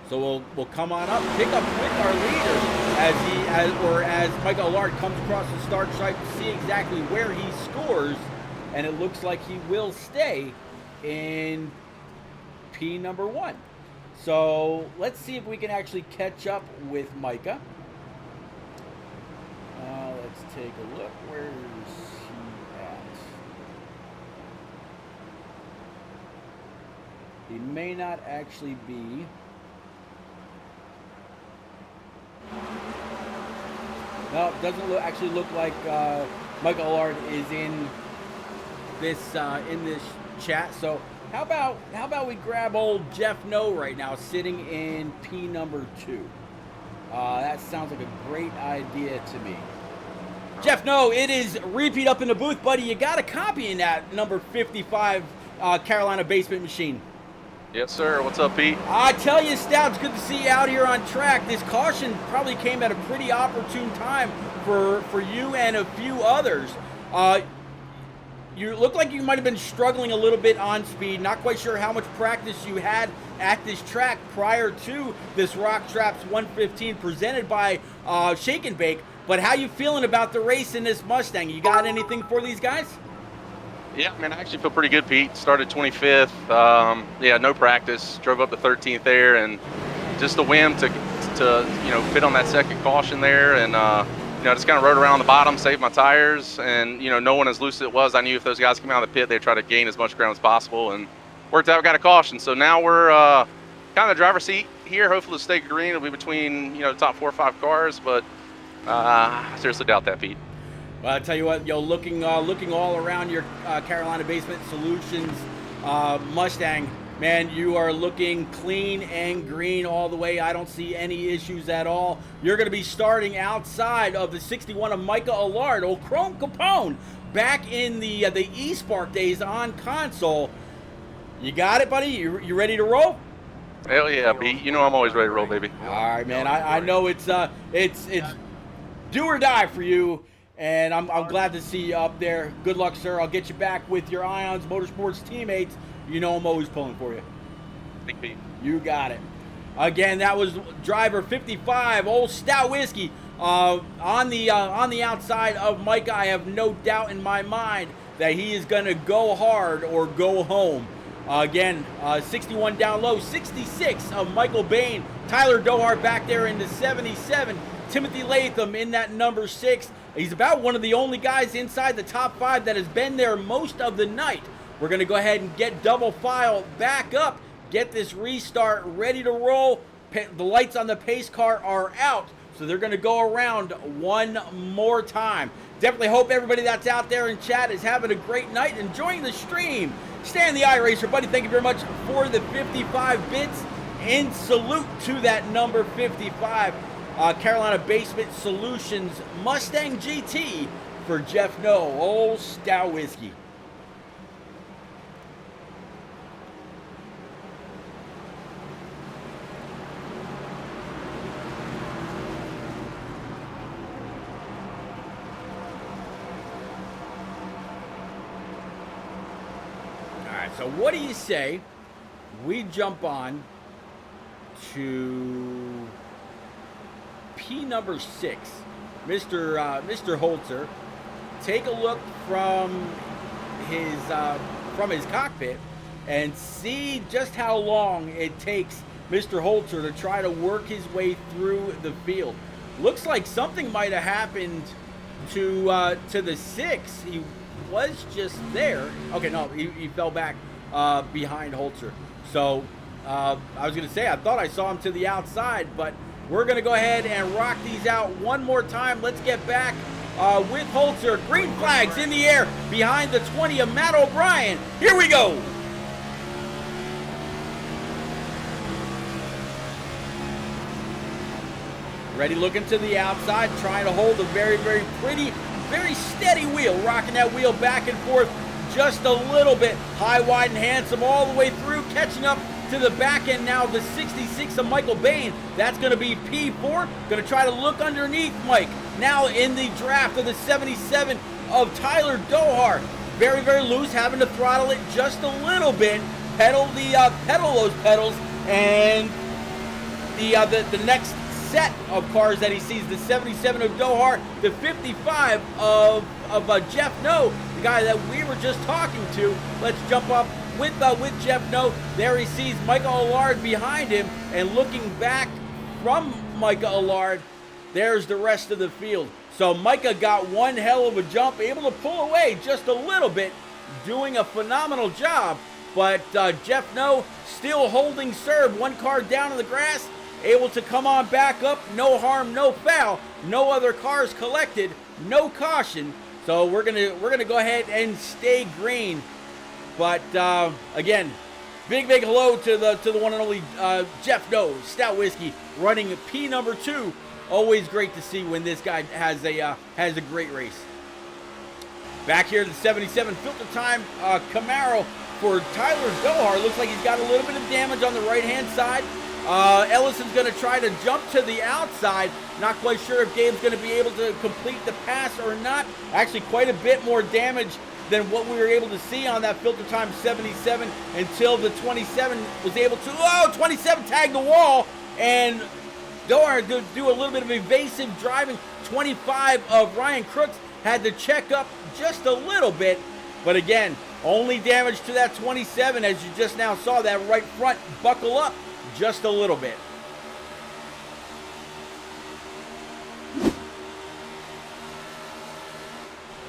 So we'll come on up, pick up with our leader as Michael Allard comes across the start stripe to see exactly where he scores. And it looks like he will stay in P number 1. So let's see if we can actually catch up with Micah. Let's take a look. Where is he at? He may not actually be. No, it doesn't actually look like Michael Allard is in this chat. So how about we grab old Jeff No right now, sitting in P number 2. That sounds like a great idea to me. Jeff No, it is repeat up in the booth, buddy. You got a copy in that number 55 Carolina basement machine. Yes, sir. What's up, Pete? I tell you, Stout, it's good to see you out here on track. This caution probably came at a pretty opportune time for you and a few others. You look like you might have been struggling a little bit on speed. Not quite sure how much practice you had at this track prior to this Rock Traps 115 presented by Shake and Bake. But how you feeling about the race in this Mustang? You got anything for these guys? Yeah, man, I actually feel pretty good, Pete. Started 25th. Yeah, no practice. Drove up to 13th there, and just a whim to fit on that second caution there, and just kind of rode around the bottom, saved my tires, and no one as loose as it was. I knew if those guys came out of the pit, they'd try to gain as much ground as possible, and worked out. Got a caution, so now we're kind of the driver's seat here. Hopefully, to stay green. It'll be between the top 4 or 5 cars, but I seriously doubt that, Pete. Well, I tell you what, looking all around your Carolina Basement Solutions Mustang, man, you are looking clean and green all the way. I don't see any issues at all. You're going to be starting outside of the 61 of Micah Allard, old Chrome Capone, back in the eSpark days on console. You got it, buddy? You ready to roll? Hell yeah, Pete. I'm always ready to roll, baby. All right, man. I know it's do or die for you. And I'm glad to see you up there. Good luck, sir. I'll get you back with your Ions Motorsports teammates. I'm always pulling for you. Thank you. You got it. Again, that was driver 55, old Stout Whiskey, on the outside of Micah. I have no doubt in my mind that he is going to go hard or go home. Again, 61 down low, 66 of Michael Bain. Tyler Dohart back there in the 77. Timothy Latham in that number 6. He's about one of the only guys inside the top 5 that has been there most of the night. We're going to go ahead and get double file back up, get this restart ready to roll. The lights on the pace car are out, so they're going to go around one more time. Definitely hope everybody that's out there in chat is having a great night, enjoying the stream. Stay in the iRacer, buddy. Thank you very much for the 55 bits. And salute to that number 55. Carolina Basement Solutions Mustang GT for Jeff No, old Stout Whiskey. All right, so what do you say we jump on to P number 6, Mr. Holzer. Take a look from his cockpit and see just how long it takes Mr. Holzer to try to work his way through the field. Looks like something might have happened to the 6. He was just there. Okay, no, he fell back behind Holzer. So I was going to say, I thought I saw him to the outside, but we're going to go ahead and rock these out one more time. Let's get back with Holzer. Green flags in the air behind the 20 of Matt O'Brien. Here we go. Ready looking to the outside, trying to hold a very, very pretty, very steady wheel. Rocking that wheel back and forth just a little bit. High, wide, and handsome all the way through, catching up to the back end now, the 66 of Michael Bain. That's going to be P4. Going to try to look underneath Mike. Now in the draft of the 77 of Tyler Dohart. Very, very loose, having to throttle it just a little bit. Pedal those pedals, and the next set of cars that he sees, the 77 of Dohart, the 55 of Jeff No, the guy that we were just talking to. Let's jump up with Jeff No. There he sees Micah Allard behind him, and looking back from Micah Allard, there's the rest of the field. So Micah got one hell of a jump, able to pull away just a little bit, doing a phenomenal job. But Jeff No still holding serve, one car down in the grass, able to come on back up, no harm, no foul, no other cars collected, no caution. So we're gonna go ahead and stay green. But again, big hello to the one and only Jeff No, Stout Whiskey, running P number 2. Always great to see when this guy has a great race. Back here, the 77 filter time Camaro for Tyler Dohart. Looks like he's got a little bit of damage on the right-hand side. Ellison's going to try to jump to the outside. Not quite sure if Gabe's going to be able to complete the pass or not. Actually, quite a bit more damage than what we were able to see on that filter time 77 until the 27 was able to, 27 tagged the wall, and Dohart to do a little bit of evasive driving. 25 of Ryan Crooks had to check up just a little bit, but again, only damage to that 27, as you just now saw, that right front buckle up just a little bit.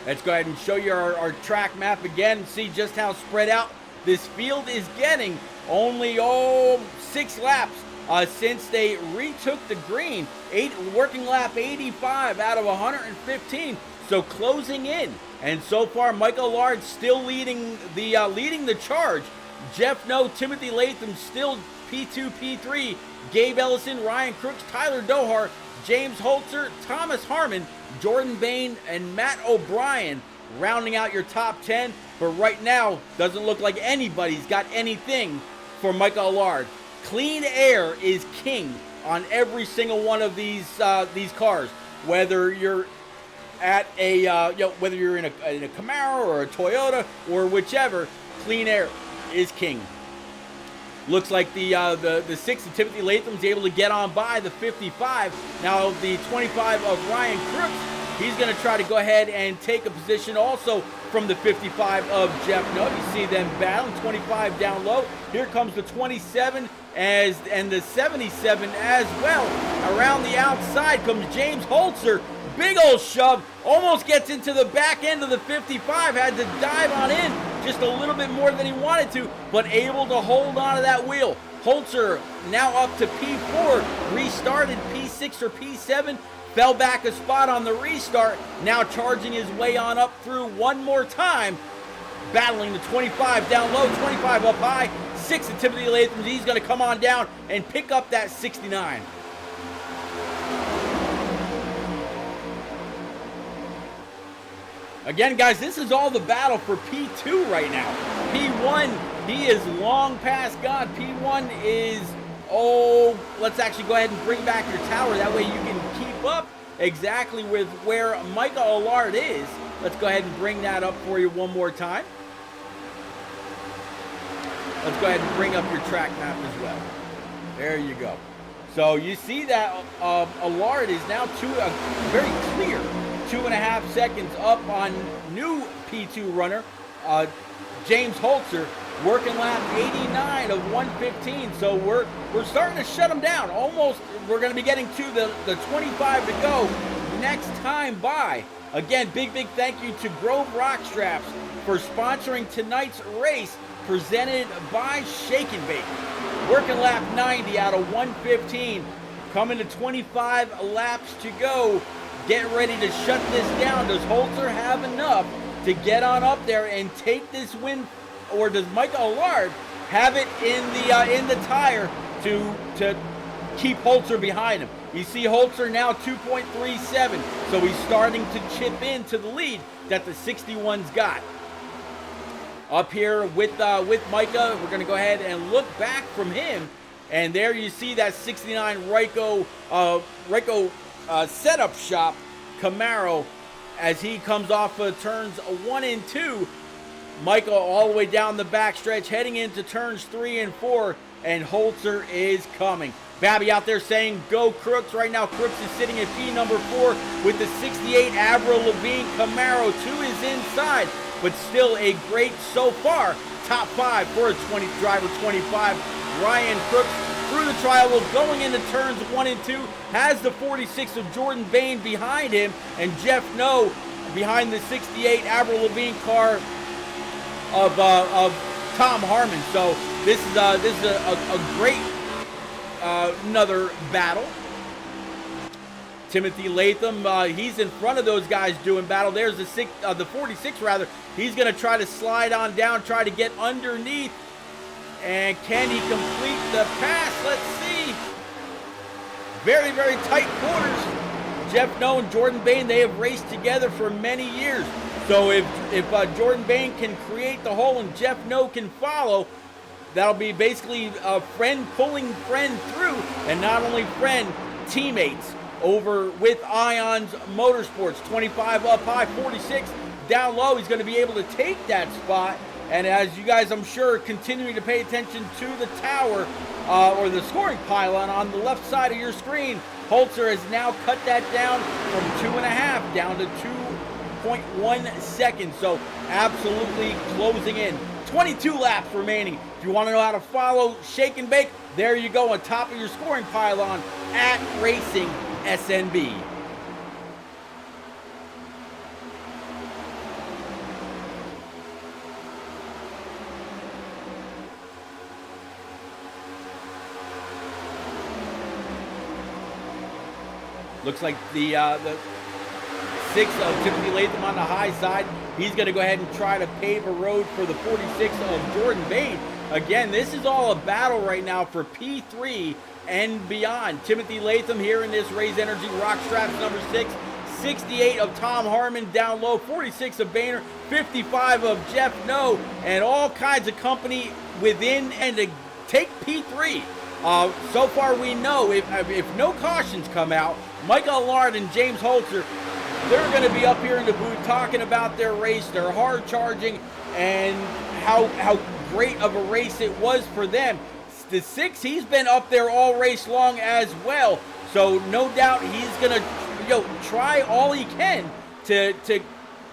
Let's go ahead and show you our track map again and see just how spread out this field is getting. Only 6 laps since they retook the green. Working lap 85 out of 115, so closing in. And so far, Michael Allard still leading the charge. Jeff No, Timothy Latham still P2, P3. Gabe Ellison, Ryan Crooks, Tyler Dohar, James Holzer, Thomas Harmon, Jordan Bain, and Matt O'Brien rounding out your top 10. But right now, doesn't look like anybody's got anything for Michael Allard. Clean air is king on every single one of these cars. Whether you're at a whether you're in a Camaro or a Toyota or whichever, clean air is king. Looks like the 6 of Timothy Latham's able to get on by the 55. Now the 25 of Ryan Crooks, he's going to try to go ahead and take a position also from the 55 of Jeff No. You see them battling, 25 down low. Here comes the 27 and the 77 as well. Around the outside comes James Holzer. Big old shove, almost gets into the back end of the 55, had to dive on in just a little bit more than he wanted to, but able to hold on to that wheel. Holzer now up to P4, restarted P6 or P7, fell back a spot on the restart, now charging his way on up through one more time, battling the 25 down low, 25 up high, 6 of Timothy Latham. He's going to come on down and pick up that 69. Again, guys, this is all the battle for P2 right now. P1, he is long past gone. P1 is, let's actually go ahead and bring back your tower. That way you can keep up exactly with where Michael Allard is. Let's go ahead and bring that up for you one more time. Let's go ahead and bring up your track map as well. There you go. So you see that Allard is now very clear. 2.5 seconds up on new P2 runner, James Holzer, working lap 89 of 115. So we're starting to shut him down. Almost, we're going to be getting to the 25 to go next time by. Again, big thank you to Grove Rock Straps for sponsoring tonight's race, presented by Shake and Bake. Working lap 90 out of 115, coming to 25 laps to go. Getting ready to shut this down. Does Holzer have enough to get on up there and take this win, or does Michael Allard have it in the tire to keep Holzer behind him? You see Holzer now 2.37, so he's starting to chip into the lead that the 61's got. Up here with Micah, we're going to go ahead and look back from him, and there you see that 69 Ryko setup shop Camaro as he comes off of turns 1 and 2. Michael all the way down the backstretch heading into turns 3 and 4, and Holzer is coming. Babby out there saying go Crooks. Right now Crooks is sitting at P number 4 with the 68 Avril Lavigne Camaro to his inside, but still a great so far top 5 for a driver 25. Ryan Crooks through the trial wheel, going into turns 1 and 2, has the 46 of Jordan Bain behind him, and Jeff No behind the 68 Avril Lavigne car of Tom Harmon. So this is a great another battle. Timothy Latham, he's in front of those guys doing battle. There's the 46 rather. He's going to try to slide on down, try to get underneath. And can he complete the pass? Let's see. Very tight quarters. Jeff No and Jordan Bain, they have raced together for many years. So if Jordan Bain can create the hole and Jeff No can follow, that'll be basically a friend pulling friend through, and not only friend, teammates over with Ions Motorsports. 25 up high, 46 down low. He's going to be able to take that spot. And as you guys, I'm sure, continuing to pay attention to the tower or the scoring pylon on the left side of your screen, Holzer has now cut that down from 2.5 down to 2.1 seconds. So absolutely closing in. 22 laps remaining. If you want to know how to follow Shake and Bake, there you go on top of your scoring pylon at Racing SNB. Looks like the 6 of Timothy Latham on the high side. He's going to go ahead and try to pave a road for the 46 of Jordan Bain. Again, this is all a battle right now for P3 and beyond. Timothy Latham here in this Raise Energy Rock Straps number 6. 68 of Tom Harmon down low, 46 of Boehner, 55 of Jeff No, and all kinds of company within and to take P3. So far we know if no cautions come out, Michael Allard and James Holzer, they're going to be up here in the booth talking about their race, their hard charging, and how great of a race it was for them. The 6, he's been up there all race long as well, so no doubt he's going to try all he can to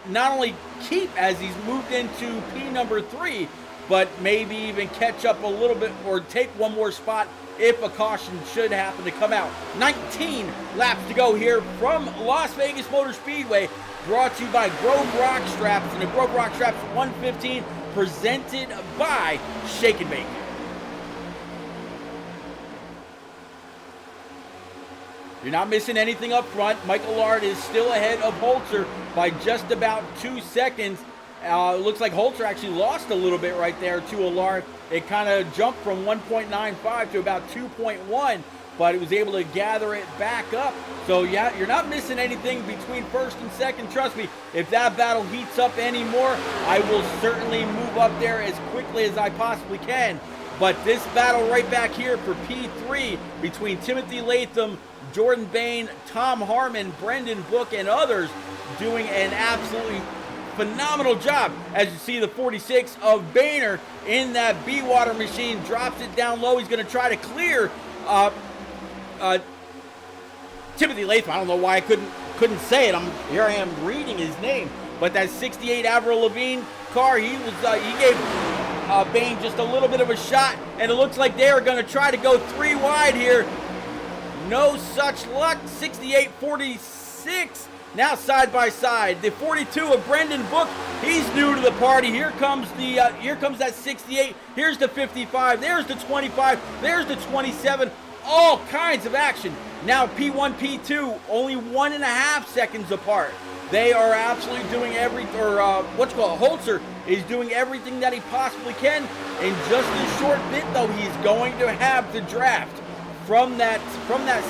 not only keep as he's moved into P number 3, but maybe even catch up a little bit or take one more spot if a caution should happen to come out. 19 laps to go here from Las Vegas Motor Speedway, brought to you by Grove Rock Straps and the Grove Rock Straps 115, presented by Shake and Bake. You're not missing anything up front. Michael Allard is still ahead of Holzer by just about 2 seconds. Looks like Holzer actually lost a little bit right there to Allard. It kind of jumped from 1.95 to about 2.1, but it was able to gather it back up. So yeah, you're not missing anything between first and second. Trust me, if that battle heats up anymore, I will certainly move up there as quickly as I possibly can. But this battle right back here for P3 between Timothy Latham, Jordan Bain, Tom Harmon, Brendan Book, and others doing an absolutely phenomenal job. As you see, the 46 of Boehner in that B-Water machine drops it down low. He's going to try to clear Timothy Latham. I don't know why I couldn't say it. Here I am reading his name. But that 68 Avril Lavigne car, he gave Bain just a little bit of a shot, and it looks like they are going to try to go 3 wide here. No such luck. 68-46. Now side by side, the 42 of Brendan Book, he's new to the party. Here comes that 68. Here's the 55. There's the 25. There's the 27. All kinds of action. Now P1, P2, only 1.5 seconds apart. They are absolutely doing Holzer is doing everything that he possibly can. In just a short bit, though, he's going to have the draft from that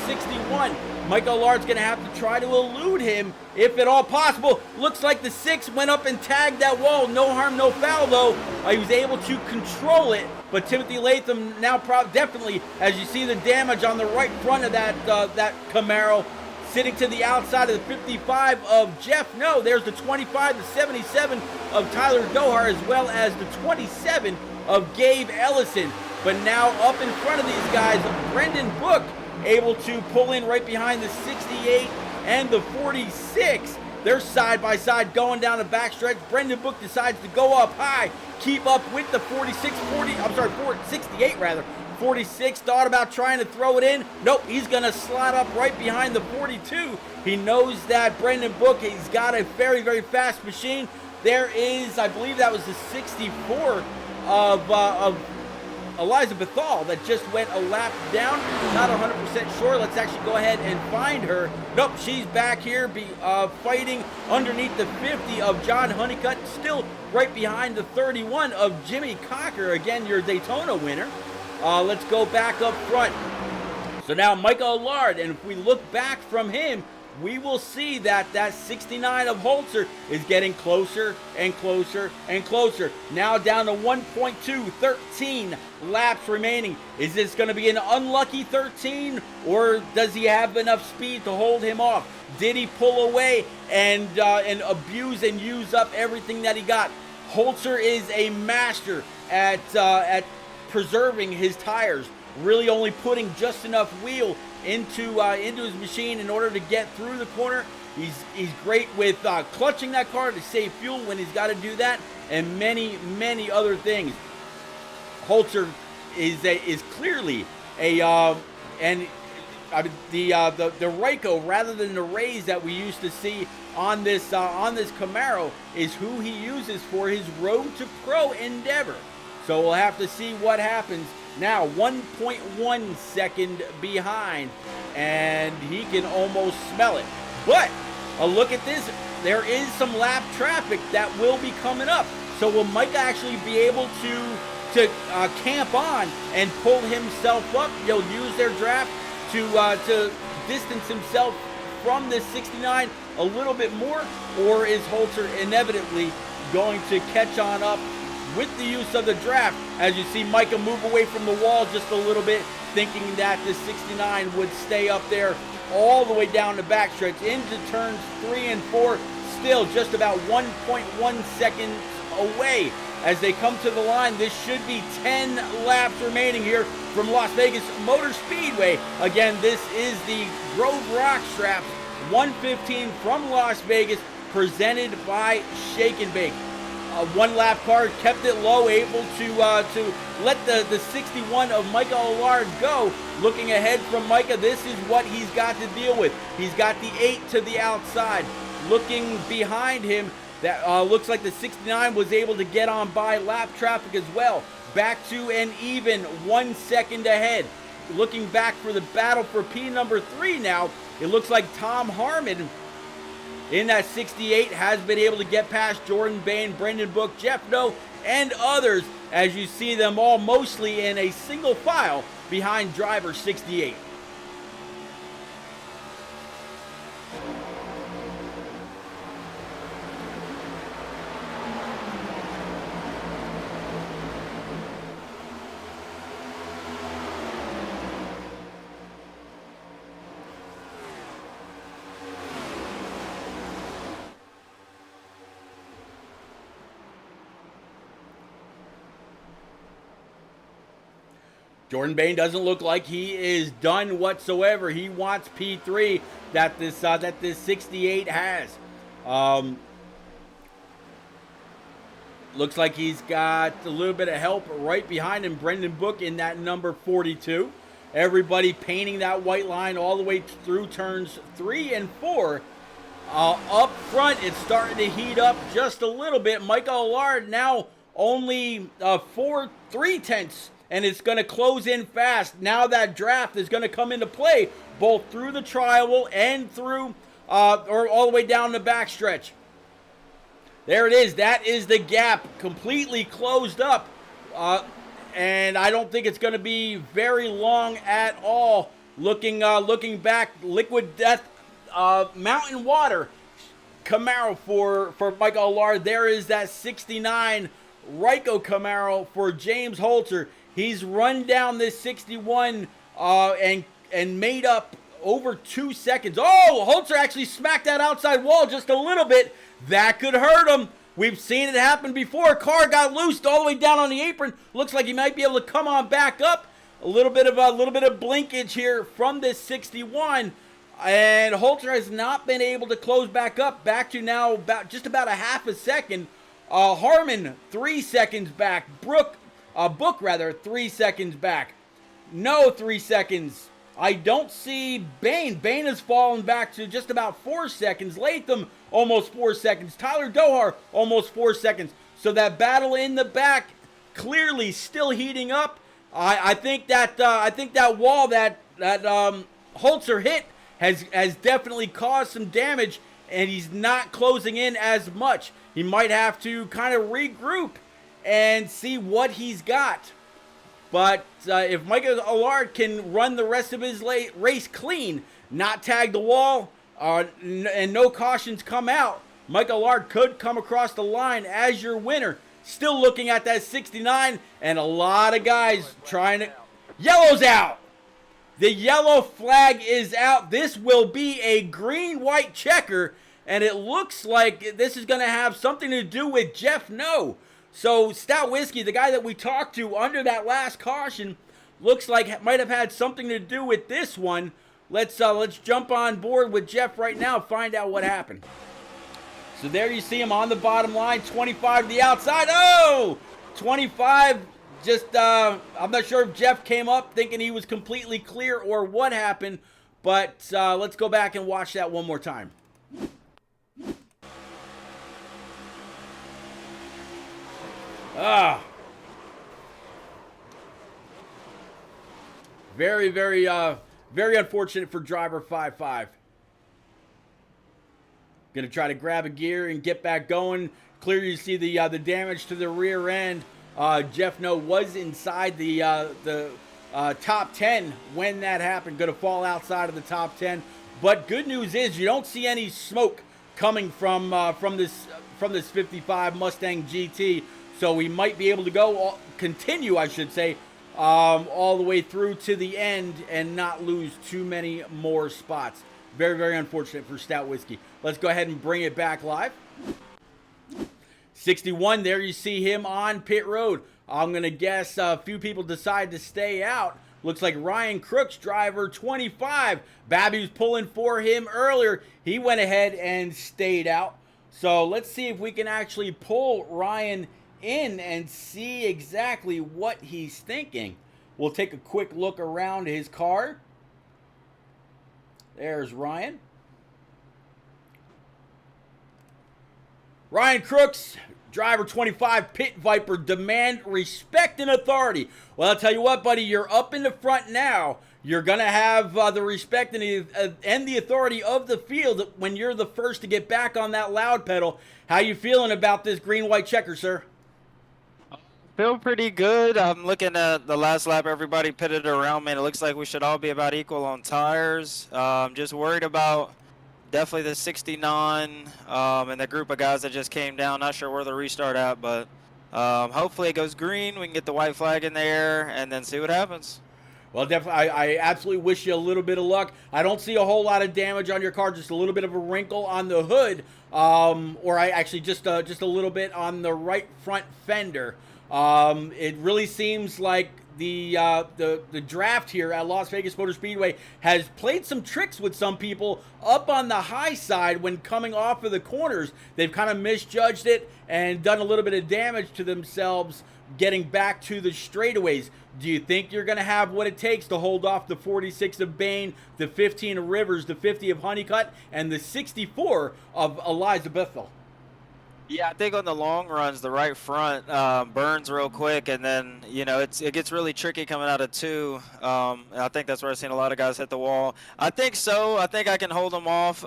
61. Michael Allard's going to have to try to elude him if at all possible. Looks like the 6 went up and tagged that wall. No harm, no foul, though. He was able to control it. But Timothy Latham now definitely, as you see the damage on the right front of that Camaro, sitting to the outside of the 55 of Jeff No. There's the 25, the 77 of Tyler Dohar, as well as the 27 of Gabe Ellison. But now up in front of these guys, Brendan Book able to pull in right behind the 68 and the 46. They're side by side going down the backstretch. Brendan Book decides to go up high, keep up with the 68 rather. 46 thought about trying to throw it in. Nope, he's going to slide up right behind the 42. He knows that Brendan Book, he's got a very, very fast machine. There is, I believe that was the 64 of Eliza Bethal that just went a lap down. Not 100% sure. Let's actually go ahead and find her. Nope, she's back here fighting underneath the 50 of John Honeycutt. Still right behind the 31 of Jimmy Cocker. Again, your Daytona winner. Let's go back up front. So now Michael Allard, and if we look back from him, we will see that 69 of Holzer is getting closer and closer and closer. Now down to 1.2, 13 laps remaining. Is this going to be an unlucky 13, or does he have enough speed to hold him off? Did he pull away and abuse and use up everything that he got? Holzer is a master at preserving his tires, really only putting just enough wheel into his machine in order to get through the corner. He's great with clutching that car to save fuel when he's got to do that, and many other things. Holzer is clearly the Ryko rather than the Rays that we used to see on this Camaro is who he uses for his Road to Pro endeavor. So we'll have to see what happens now 1.1 second behind, and he can almost smell it. But a look at this, there is some lap traffic that will be coming up. So will Micah actually be able to camp on and pull himself up? He'll use their draft to distance himself from this 69 a little bit more, or is Holzer inevitably going to catch on up with the use of the draft? As you see Micah move away from the wall just a little bit, thinking that the 69 would stay up there all the way down the backstretch into turns 3 and 4, still just about 1.1 seconds away. As they come to the line, this should be 10 laps remaining here from Las Vegas Motor Speedway. Again, this is the Grove Rock Straps 115 from Las Vegas, presented by Shake and Bake. One lap car kept it low, able to let the 61 of Micah Allard go. Looking ahead from Micah, this is what he's got to deal with. He's got the 8 to the outside. Looking behind him, that looks like the 69 was able to get on by lap traffic as well. Back to an even 1 second ahead. Looking back for the battle for P number 3 now, it looks like Tom Harmon in that 68 has been able to get past Jordan Bain, Brendan Book, Jeff No, and others, as you see them all mostly in a single file behind driver 68. Jordan Bain doesn't look like he is done whatsoever. He wants P3 that this 68 has. Looks like he's got a little bit of help right behind him. Brendan Book in that number 42. Everybody painting that white line all the way through turns 3 and 4. Up front, it's starting to heat up just a little bit. Michael Allard now only 3/10, and it's going to close in fast. Now that draft is going to come into play, both through the tri-oval and through, or all the way down the backstretch. There it is. That is the gap completely closed up. And I don't think it's going to be very long at all. Looking back, Liquid Death, Mountain Water, Camaro for Michael Allard. There is that 69 Ryko Camaro for James Holzer. He's run down this 61 and made up over 2 seconds. Oh, Holzer actually smacked that outside wall just a little bit. That could hurt him. We've seen it happen before. Car got loosed all the way down on the apron. Looks like he might be able to come on back up. A little bit of blinkage here from this 61, and Holzer has not been able to close back up. Back to now just about a half a second. Harmon 3 seconds back. Book 3 seconds back. No 3 seconds. I don't see Bain. Bain has fallen back to just about 4 seconds. Latham, almost 4 seconds. Tyler Dohar, almost 4 seconds. So that battle in the back clearly still heating up. I think that wall that Holzer hit has definitely caused some damage, and he's not closing in as much. He might have to kind of regroup and see what he's got. But if Michael Allard can run the rest of his race clean, not tag the wall, and no cautions come out, Michael Allard could come across the line as your winner. Still looking at that 69, and a lot of guys trying to... Yellow's out! The yellow flag is out. This will be a green-white checker, and it looks like this is going to have something to do with Jeff No. So Stout Whiskey, the guy that we talked to under that last caution, looks like might have had something to do with this one. Let's jump on board with Jeff right now, find out what happened. So there you see him on the bottom line, 25 to the outside. Oh! 25, just, I'm not sure if Jeff came up thinking he was completely clear or what happened, but let's go back and watch that one more time. Very, very, very unfortunate for driver 5-5. Gonna try to grab a gear and get back going. Clearly, you see the damage to the rear end. Jeff No was inside the top 10 when that happened. Gonna fall outside of the top 10. But good news is you don't see any smoke coming from this 55 Mustang GT. So we might be able to continue, I should say, all the way through to the end and not lose too many more spots. Very, very unfortunate for Stout Whiskey. Let's go ahead and bring it back live. 61, there you see him on pit road. I'm going to guess a few people decide to stay out. Looks like Ryan Crooks, driver 25. Babby was pulling for him earlier. He went ahead and stayed out. So let's see if we can actually pull Ryan in and see exactly what he's thinking. We'll take a quick look around his car. There's Ryan. Ryan Crooks, driver 25, Pit Viper, demand respect and authority. Well, I'll tell you what, buddy, you're up in the front now. You're going to have the respect and the authority of the field when you're the first to get back on that loud pedal. How you feeling about this green-white checker, sir? Feel pretty good. I'm looking at the last lap, everybody pitted around me, and it looks like we should all be about equal on tires. Just worried about definitely the 69 and the group of guys that just came down. Not sure where the restart at, but hopefully it goes green. We can get the white flag in there and then see what happens. Well, definitely, I absolutely wish you a little bit of luck. I don't see a whole lot of damage on your car, just a little bit of a wrinkle on the hood, or I actually just a little bit on the right front fender. It really seems like the draft here at Las Vegas Motor Speedway has played some tricks with some people up on the high side when coming off of the corners. They've kind of misjudged it and done a little bit of damage to themselves getting back to the straightaways. Do you think you're going to have what it takes to hold off the 46 of Bain, the 15 of Rivers, the 50 of Honeycutt, and the 64 of Eliza Bethel? Yeah, I think on the long runs, the right front burns real quick, and then, you know, it gets really tricky coming out of two. I think that's where I've seen a lot of guys hit the wall. I think so. I think I can hold them off.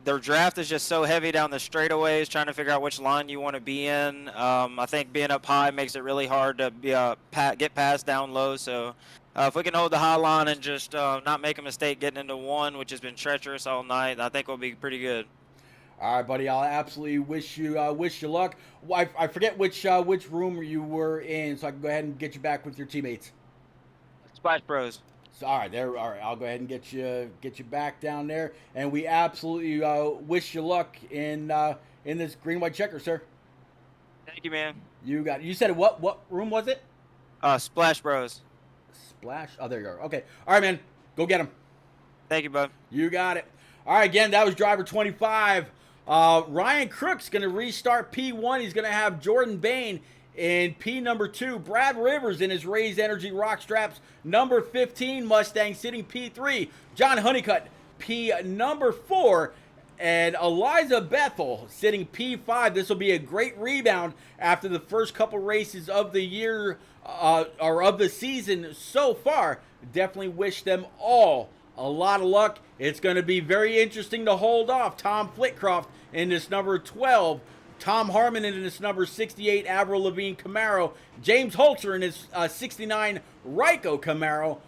Their draft is just so heavy down the straightaways, trying to figure out which line you want to be in. I think being up high makes it really hard to get past down low. So if we can hold the high line and just not make a mistake getting into one, which has been treacherous all night, I think we'll be pretty good. All right, buddy. I'll absolutely wish you luck. I forget which room you were in, so I can go ahead and get you back with your teammates. Splash Bros. So, all right. I'll go ahead and get you back down there, and we absolutely wish you luck in this green white checker, sir. Thank you, man. You got it. You said what room was it? Splash Bros. Splash. Oh, there you are. Okay. All right, man. Go get him. Thank you, bud. You got it. All right. Again, that was driver 25. Ryan Crook's going to restart P1. He's going to have Jordan Bain in P number 2. Brad Rivers in his Raise Energy Rock Straps number 15 Mustang sitting P3. John Honeycutt P number 4. And Eliza Bethel sitting P5. This will be a great rebound after the first couple races of the year or of the season so far. Definitely wish them all a lot of luck. It's going to be very interesting to hold off Tom Flitcroft in this number 12, Tom Harmon in this number 68 Avril Lavigne Camaro, James Holzer in his 69 Ryko Camaro,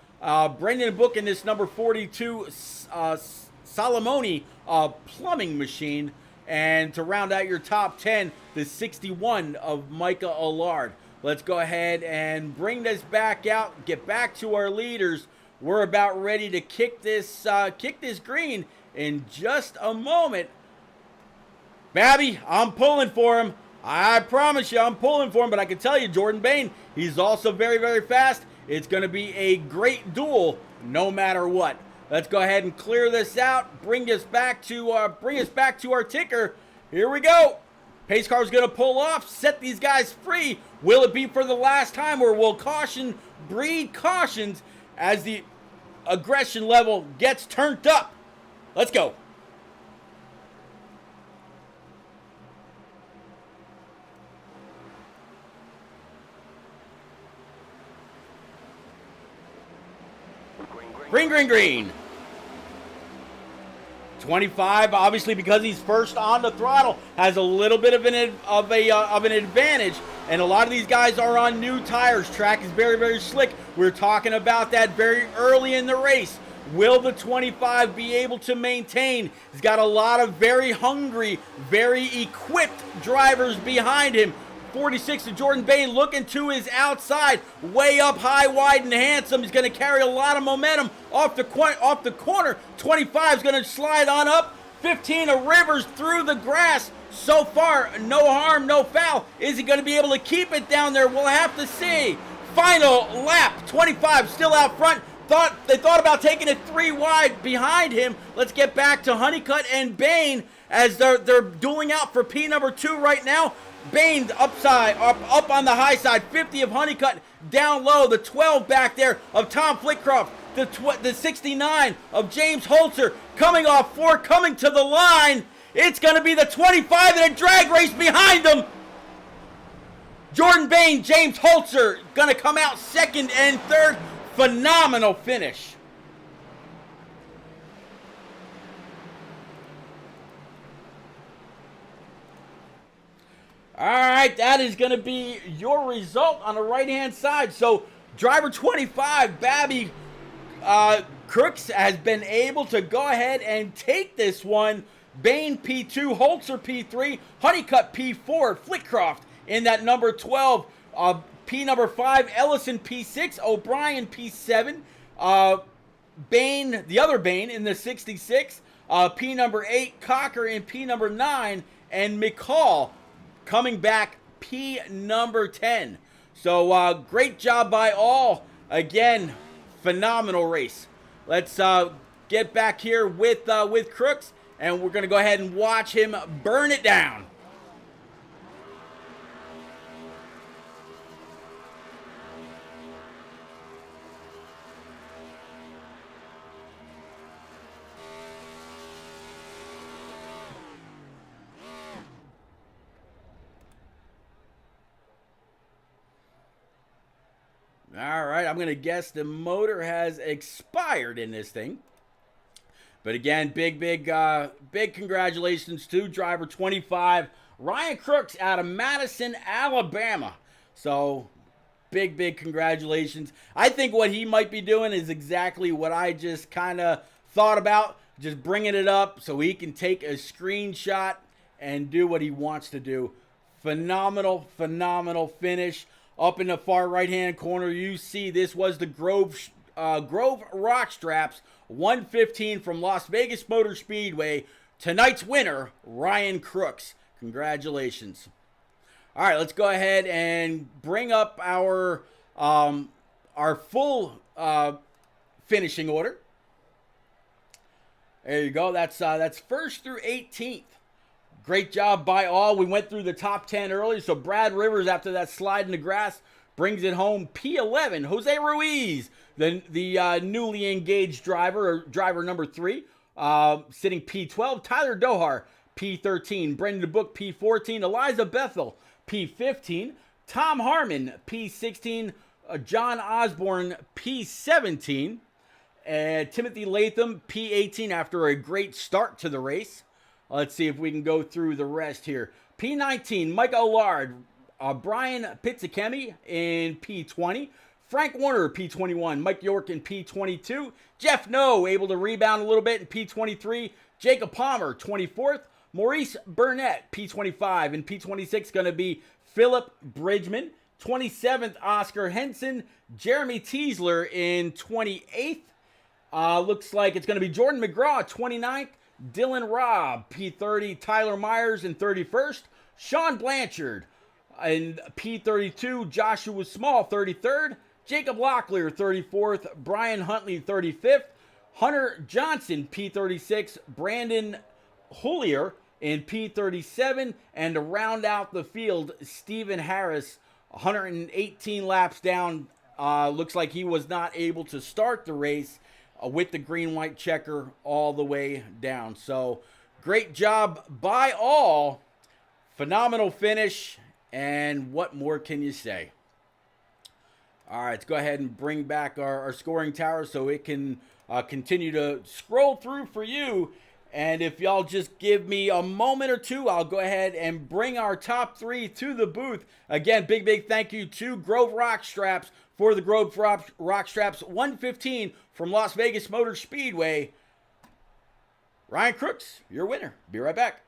Brendan Book in this number 42 Solomoni plumbing machine, and to round out your top 10, the 61 of Micah Allard. Let's go ahead and bring this back out, get back to our leaders. We're about ready to kick this green in just a moment. Babby, I'm pulling for him. I promise you, I'm pulling for him. But I can tell you, Jordan Bain, he's also very, very fast. It's going to be a great duel, no matter what. Let's go ahead and clear this out. Bring us back to our ticker. Here we go. Pace car is going to pull off, set these guys free. Will it be for the last time, or will caution breed cautions as the aggression level gets turned up? Let's go. Green, green, green. 25, obviously, because he's first on the throttle, has a little bit of an advantage. And a lot of these guys are on new tires. Track is very, very slick. We were talking about that very early in the race. Will the 25 be able to maintain? He's got a lot of very hungry, very equipped drivers behind him. 46 to Jordan Bain looking to his outside, way up high, wide, and handsome. He's going to carry a lot of momentum off the corner. 25 is going to slide on up. 15 of Rivers through the grass. So far, no harm, no foul. Is he going to be able to keep it down there? We'll have to see. Final lap, 25 still out front. They thought about taking it 3 wide behind him. Let's get back to Honeycutt and Bain as they're dueling out for P number 2 right now. Bain up on the high side. 50 of Honeycutt down low. The 12 back there of Tom Flitcroft. The 69 of James Holzer coming off 4, coming to the line. It's going to be the 25 in a drag race behind them. Jordan Bain, James Holzer going to come out second and third. Phenomenal finish. All right, that is going to be your result on the right-hand side. So, driver 25, Babby Crooks, has been able to go ahead and take this one. Bain P2, Holzer P3, Honeycutt P4, Flitcroft in that number 12, P number 5, Ellison P6, O'Brien P7, Bain, the other Bain in the 66, P number 8, Cocker in P number 9, and McCall coming back P number 10. So great job by all. Again, phenomenal race. Let's get back here with Crooks, and we're going to go ahead and watch him burn it down. All right, I'm going to guess the motor has expired in this thing. But again, big congratulations to driver 25, Ryan Crooks out of Madison, Alabama. So, big congratulations. I think what he might be doing is exactly what I just kind of thought about, just bringing it up so he can take a screenshot and do what he wants to do. Phenomenal finish. Up in the far right-hand corner, you see this was the Grove Rock Straps 115 from Las Vegas Motor Speedway. Tonight's winner, Ryan Crooks. Congratulations. All right, let's go ahead and bring up our full finishing order. There you go. That's first through 18th. Great job by all. We went through the top 10 early. So Brad Rivers, after that slide in the grass, brings it home. P11, Jose Ruiz, the newly engaged driver, or driver number 3, sitting P12. Tyler Dohar, P13. Brendan DeBook, P14. Eliza Bethel, P15. Tom Harmon, P16. John Osborne, P17. And Timothy Latham, P18, after a great start to the race. Let's see if we can go through the rest here. P19, Mike Allard. Brian Pizzakemi in P20. Frank Warner, P21. Mike York in P22. Jeff No, able to rebound a little bit in P23. Jacob Palmer, 24th. Maurice Burnett, P25. And P26 going to be Philip Bridgman. 27th, Oscar Henson. Jeremy Teasler in 28th. Looks like it's going to be Jordan McGraw, 29th. Dylan Robb, P30. Tyler Myers in 31st. Sean Blanchard in P32. Joshua Small, 33rd. Jacob Locklear, 34th. Brian Huntley, 35th. Hunter Johnson, P36. Brandon Hoolier in P37. And to round out the field, Stephen Harris, 118 laps down. Looks like he was not able to start the race with the green-white checker all the way down. So, great job by all. Phenomenal finish. And what more can you say? All right, let's go ahead and bring back our scoring tower so it can continue to scroll through for you. And if y'all just give me a moment or two, I'll go ahead and bring our top 3 to the booth. Again, big thank you to Grove Rock Straps for the Grove Rock Straps 115 from Las Vegas Motor Speedway. Ryan Crooks, your winner. Be right back.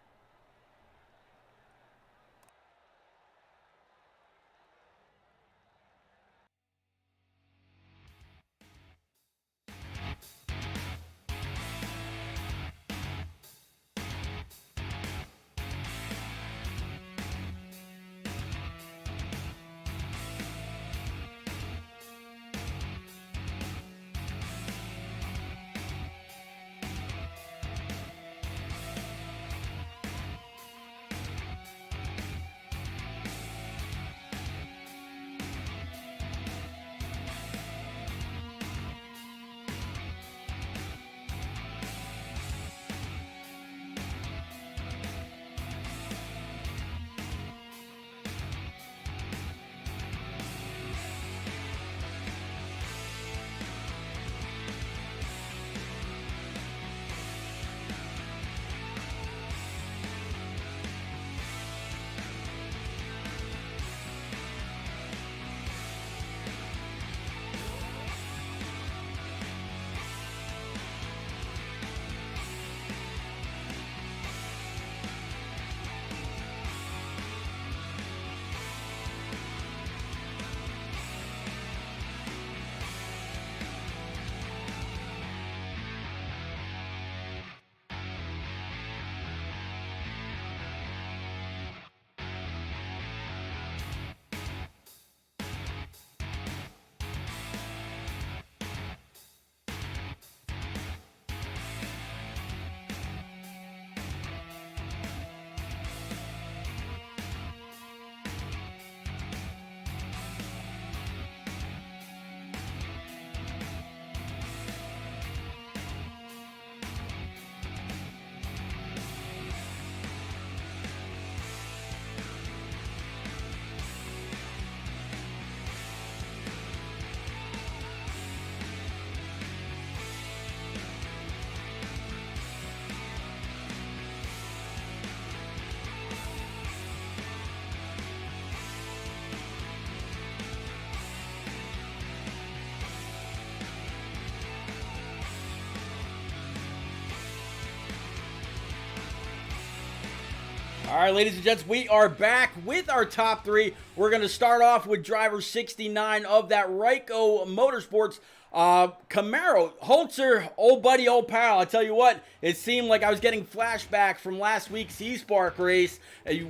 All right, ladies and gents, we are back with our top 3. We're going to start off with driver 69 of that Ryko Motorsports Camaro. Holzer, old buddy, old pal. I tell you what, it seemed like I was getting flashbacks from last week's E-Spark race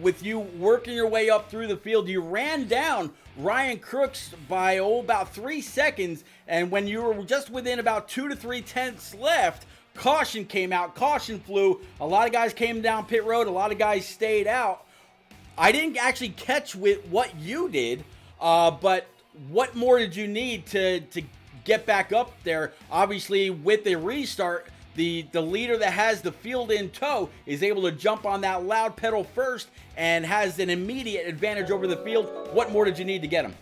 with you working your way up through the field. You ran down Ryan Crooks by about 3 seconds, and when you were just within about 2 to 3 tenths left, caution came out, caution flew. A lot of guys came down pit road, a lot of guys stayed out. I didn't actually catch with what you did, but what more did you need to get back up there? Obviously, with a restart, the leader that has the field in tow is able to jump on that loud pedal first and has an immediate advantage over the field. What more did you need to get him?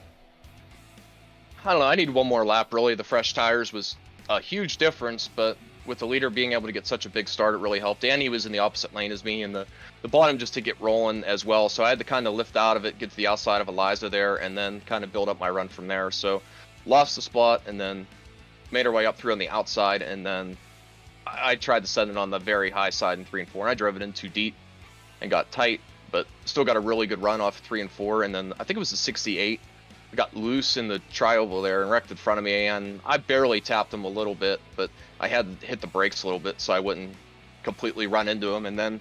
I don't know. I need one more lap, really. The fresh tires was a huge difference, but with the leader being able to get such a big start, it really helped. And he was in the opposite lane as me, and the bottom just to get rolling as well. So I had to kind of lift out of it, get to the outside of Eliza there, and then kind of build up my run from there. So lost the spot and then made our way up through on the outside, and then I tried to send it on the very high side in 3 and 4, and I drove it in too deep and got tight, but still got a really good run off 3 and 4. And then I think it was the 68. I got loose in the tri-oval there and wrecked in front of me, and I barely tapped him a little bit, but I had to hit the brakes a little bit so I wouldn't completely run into him. And then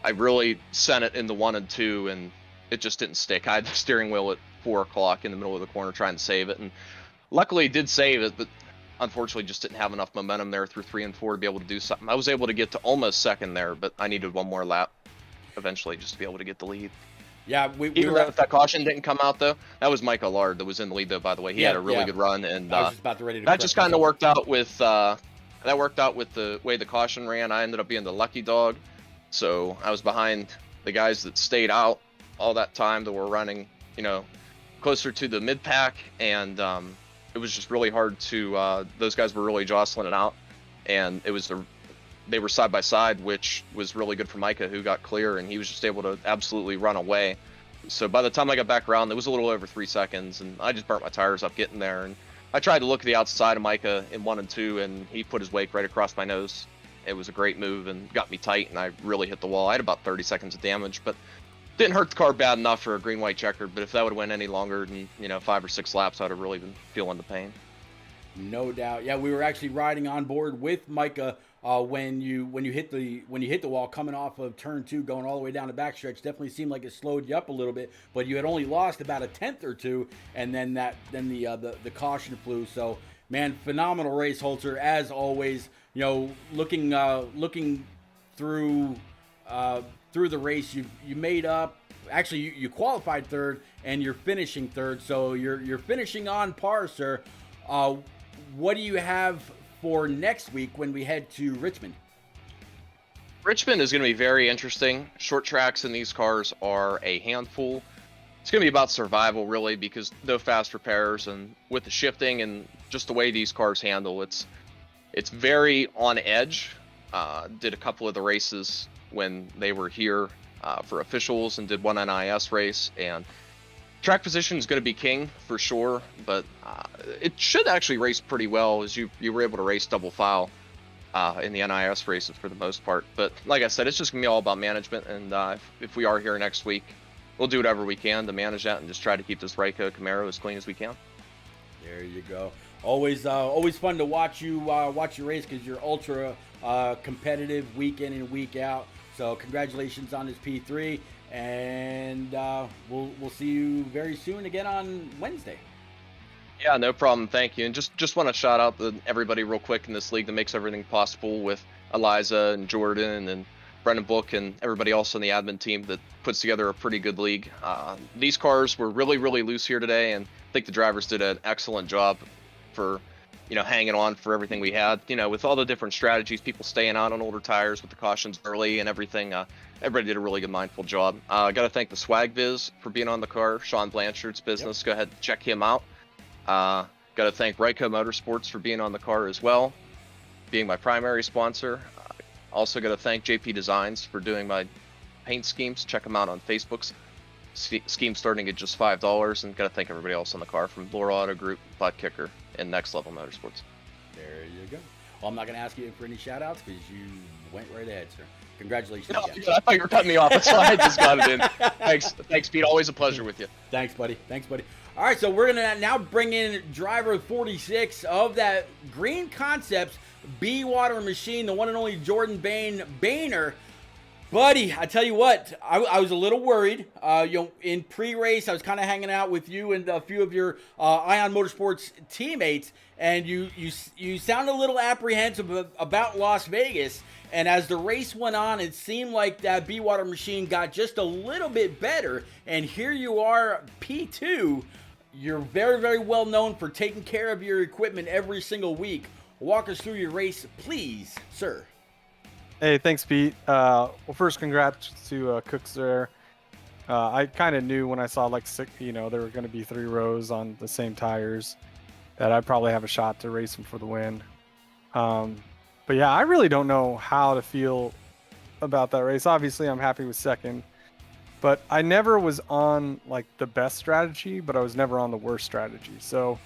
I really sent it in the 1 and 2, and it just didn't stick. I had the steering wheel at 4 o'clock in the middle of the corner trying to save it, and luckily did save it, but unfortunately just didn't have enough momentum there through 3 and 4 to be able to do something. I was able to get to almost second there, but I needed one more lap eventually just to be able to get the lead. Yeah, even if that caution didn't come out though, that was Mike Allard that was in the lead though. By the way, he had a really good run, and I was just about to ready to that just kind of worked out with the way the caution ran. I ended up being the lucky dog, so I was behind the guys that stayed out all that time that were running, closer to the mid pack, and it was just really hard to. Those guys were really jostling it out, and they were side by side, which was really good for Micah, who got clear, and he was just able to absolutely run away. So by the time I got back around, it was a little over 3 seconds, and I just burnt my tires up getting there. And I tried to look at the outside of Micah in 1 and 2, and he put his wake right across my nose. It was a great move and got me tight, and I really hit the wall. I had about 30 seconds of damage, but didn't hurt the car bad enough for a green-white checkered. But if that would have went any longer than 5 or 6 laps, I'd have really been feeling the pain. No doubt. Yeah, we were actually riding on board with Micah when you hit the wall coming off of turn 2, going all the way down the backstretch. Definitely seemed like it slowed you up a little bit, but you had only lost about a tenth or two, and then the caution flew. So man, phenomenal race, Holzer, as always. Looking through the race, you made up. Actually, you qualified third, and you're finishing third. So you're finishing on par, sir. What do you have for next week when we head to Richmond? Richmond is going to be very interesting. Short tracks in these cars are a handful. It's going to be about survival, really, because no fast repairs, and with the shifting and just the way these cars handle, it's very on edge. Did a couple of the races when they were here for officials, and did one NIS race, and track position is going to be king for sure, but it should actually race pretty well, as you were able to race double file in the NIS races for the most part. But like I said, it's just going to be all about management, and if we are here next week, we'll do whatever we can to manage that and just try to keep this Ryko Camaro as clean as we can. There you go. Always fun to watch you race, because you're ultra competitive week in and week out. So congratulations on this P3. And we'll see you very soon again on Wednesday. Yeah, no problem. Thank you. And just want to shout out everybody real quick in this league that makes everything possible, with Eliza and Jordan and Brendan Book and everybody else on the admin team that puts together a pretty good league. These cars were really, really loose here today, and I think the drivers did an excellent job for hanging on for everything we had. With all the different strategies, people staying out on older tires with the cautions early and everything. Everybody did a really good, mindful job. Got to thank the Swag Viz for being on the car. Sean Blanchard's business. Yep. Go ahead and check him out. Got to thank Ryko Motorsports for being on the car as well, being my primary sponsor. Also got to thank JP Designs for doing my paint schemes. Check them out on Facebook's scheme starting at just $5. And got to thank everybody else on the car, from Laura Auto Group, Butt Kicker, and Next Level Motorsports. There you go. Well, I'm not going to ask you for any shout outs, because you went right ahead, sir. Congratulations. No, I thought you were cutting me off. That's why I just got it in. Thanks, Pete. Always a pleasure with you. Thanks, buddy. All right, so we're going to now bring in driver 46 of that Green Concepts B-Water machine, the one and only Jordan Boehner. Buddy, I tell you what, I was a little worried. In pre-race, I was kind of hanging out with you and a few of your Ion Motorsports teammates, and you sound a little apprehensive about Las Vegas. And as the race went on, it seemed like that B-Water machine got just a little bit better. And here you are, P2. You're very, very well known for taking care of your equipment every single week. Walk us through your race, please, sir. Hey, thanks, Pete. Well, first, congrats to Cooks there. I kind of knew when I saw there were going to be 3 rows on the same tires, that I'd probably have a shot to race them for the win. But yeah, I really don't know how to feel about that race. Obviously, I'm happy with second, but I never was on the best strategy, but I was never on the worst strategy. So,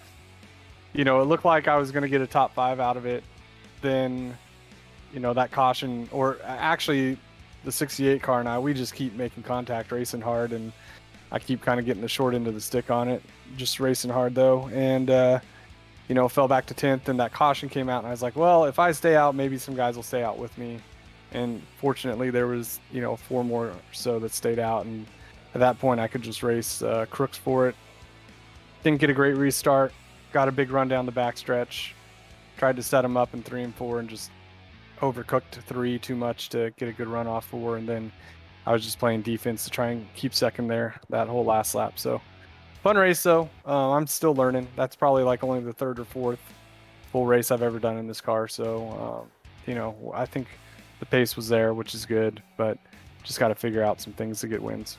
it looked like I was going to get a top 5 out of it. Then, that caution, or actually the 68 car and we just keep making contact, racing hard, and I keep kind of getting the short end of the stick on it, just racing hard though. And, fell back to 10th, and that caution came out, and I was like, well, if I stay out, maybe some guys will stay out with me. And fortunately, there was, 4 more or so that stayed out, and at that point, I could just race Crooks for it. Didn't get a great restart, got a big run down the backstretch, tried to set them up in 3 and 4, and just overcooked 3 too much to get a good run off 4, and then I was just playing defense to try and keep second there that whole last lap. So fun race though. I'm still learning. That's probably only the 3rd or 4th full race I've ever done in this car. So I think the pace was there, which is good, but just got to figure out some things to get wins.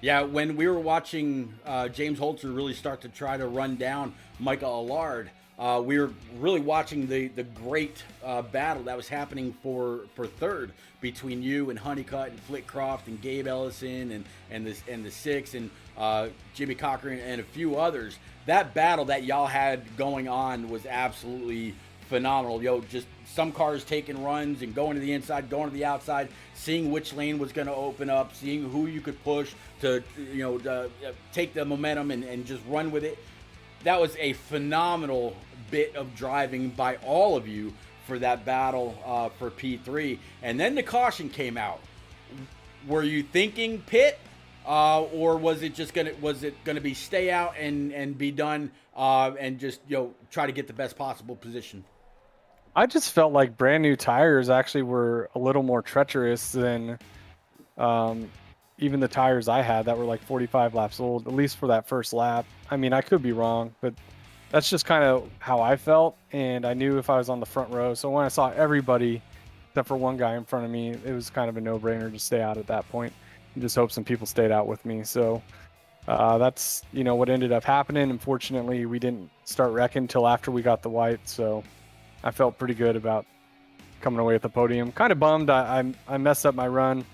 Yeah, when we were watching James Holzer really start to try to run down Michael Allard, we were really watching the great battle that was happening for third between you and Honeycutt and Flitcroft and Gabe Ellison and the Six and Jimmy Cochran and a few others. That battle that y'all had going on was absolutely phenomenal. Just some cars taking runs and going to the inside, going to the outside, seeing which lane was going to open up, seeing who you could push to take the momentum and just run with it. That was a phenomenal bit of driving by all of you for that battle for P3. And then the caution came out. Were you thinking pit, or was it gonna be stay out and be done and just try to get the best possible position? I just felt like brand new tires actually were a little more treacherous than even the tires I had that were like 45 laps old, at least for that first lap. I mean, I could be wrong, but that's just kind of how I felt. And I knew if I was on the front row. So when I saw everybody, except for one guy in front of me, it was kind of a no-brainer to stay out at that point and just hope some people stayed out with me. So that's, what ended up happening. Unfortunately, we didn't start wrecking until after we got the white. So I felt pretty good about coming away with the podium. Kind of bummed I messed up my run.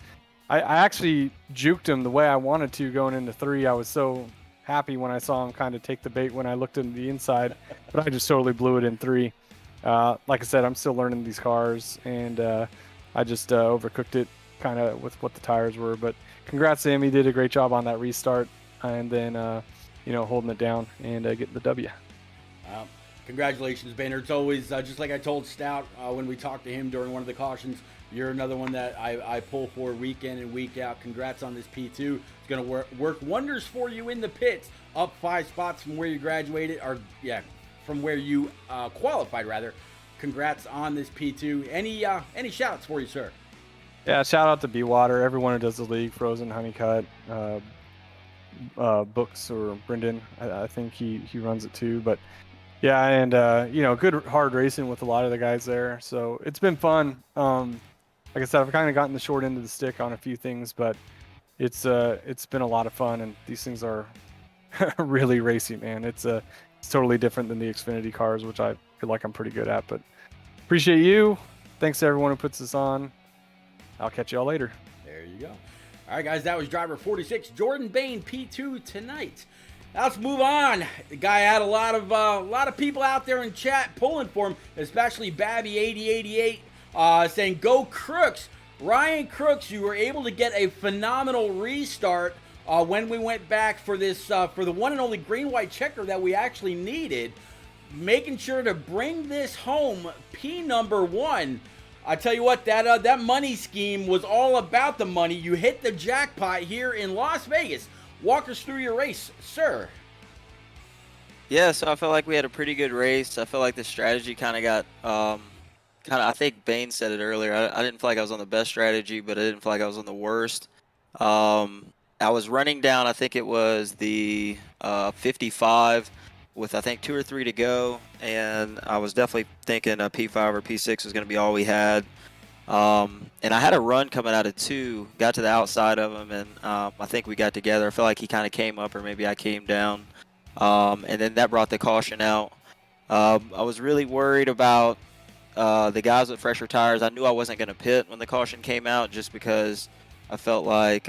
I actually juked him the way I wanted to going into 3. I was so happy when I saw him kind of take the bait when I looked into the inside, but I just totally blew it in 3. Like I said, I'm still learning these cars, and I just overcooked it kind of with what the tires were. But congrats to him. He did a great job on that restart, and then, holding it down and getting the W. Congratulations, Boehner. It's always, just like I told Stout when we talked to him during one of the cautions, you're another one that I pull for week in and week out. Congrats on this P2. It's going to work wonders for you in the pits. Up 5 spots from where you graduated, from where you qualified, rather. Congrats on this P2. Any shout-outs for you, sir? Yeah, shout out to B-Water, everyone who does the league, Frozen, Honeycutt, Books, or Brendan. I think he runs it too, but yeah, and good hard racing with a lot of the guys there. So it's been fun. Like I said, I've kind of gotten the short end of the stick on a few things, but it's been a lot of fun, and these things are really racy, man. It's totally different than the Xfinity cars, which I feel like I'm pretty good at. But appreciate you. Thanks to everyone who puts this on. I'll catch y'all later. There you go. All right, guys, that was driver 46, Jordan Bain, P2 tonight. Now let's move on. The guy had a lot of people out there in chat pulling for him, especially Babby8088 saying, "Go Crooks." Ryan Crooks, you were able to get a phenomenal restart when we went back for this for the one and only green-white checker that we actually needed, making sure to bring this home P number 1. I tell you what, that money scheme was all about the money. You hit the jackpot here in Las Vegas. Walk us through your race, sir. Yeah, so I felt like we had a pretty good race. I felt like the strategy kind of got, I think Bain said it earlier. I didn't feel like I was on the best strategy, but I didn't feel like I was on the worst. I was running down, I think it was the 55 with, I think, 2 or 3 to go. And I was definitely thinking a P5 or P6 was going to be all we had. And I had a run coming out of 2, got to the outside of him, and I think we got together. I felt like he kind of came up, or maybe I came down. And then that brought the caution out. I was really worried about the guys with fresher tires. I knew I wasn't going to pit when the caution came out, just because I felt like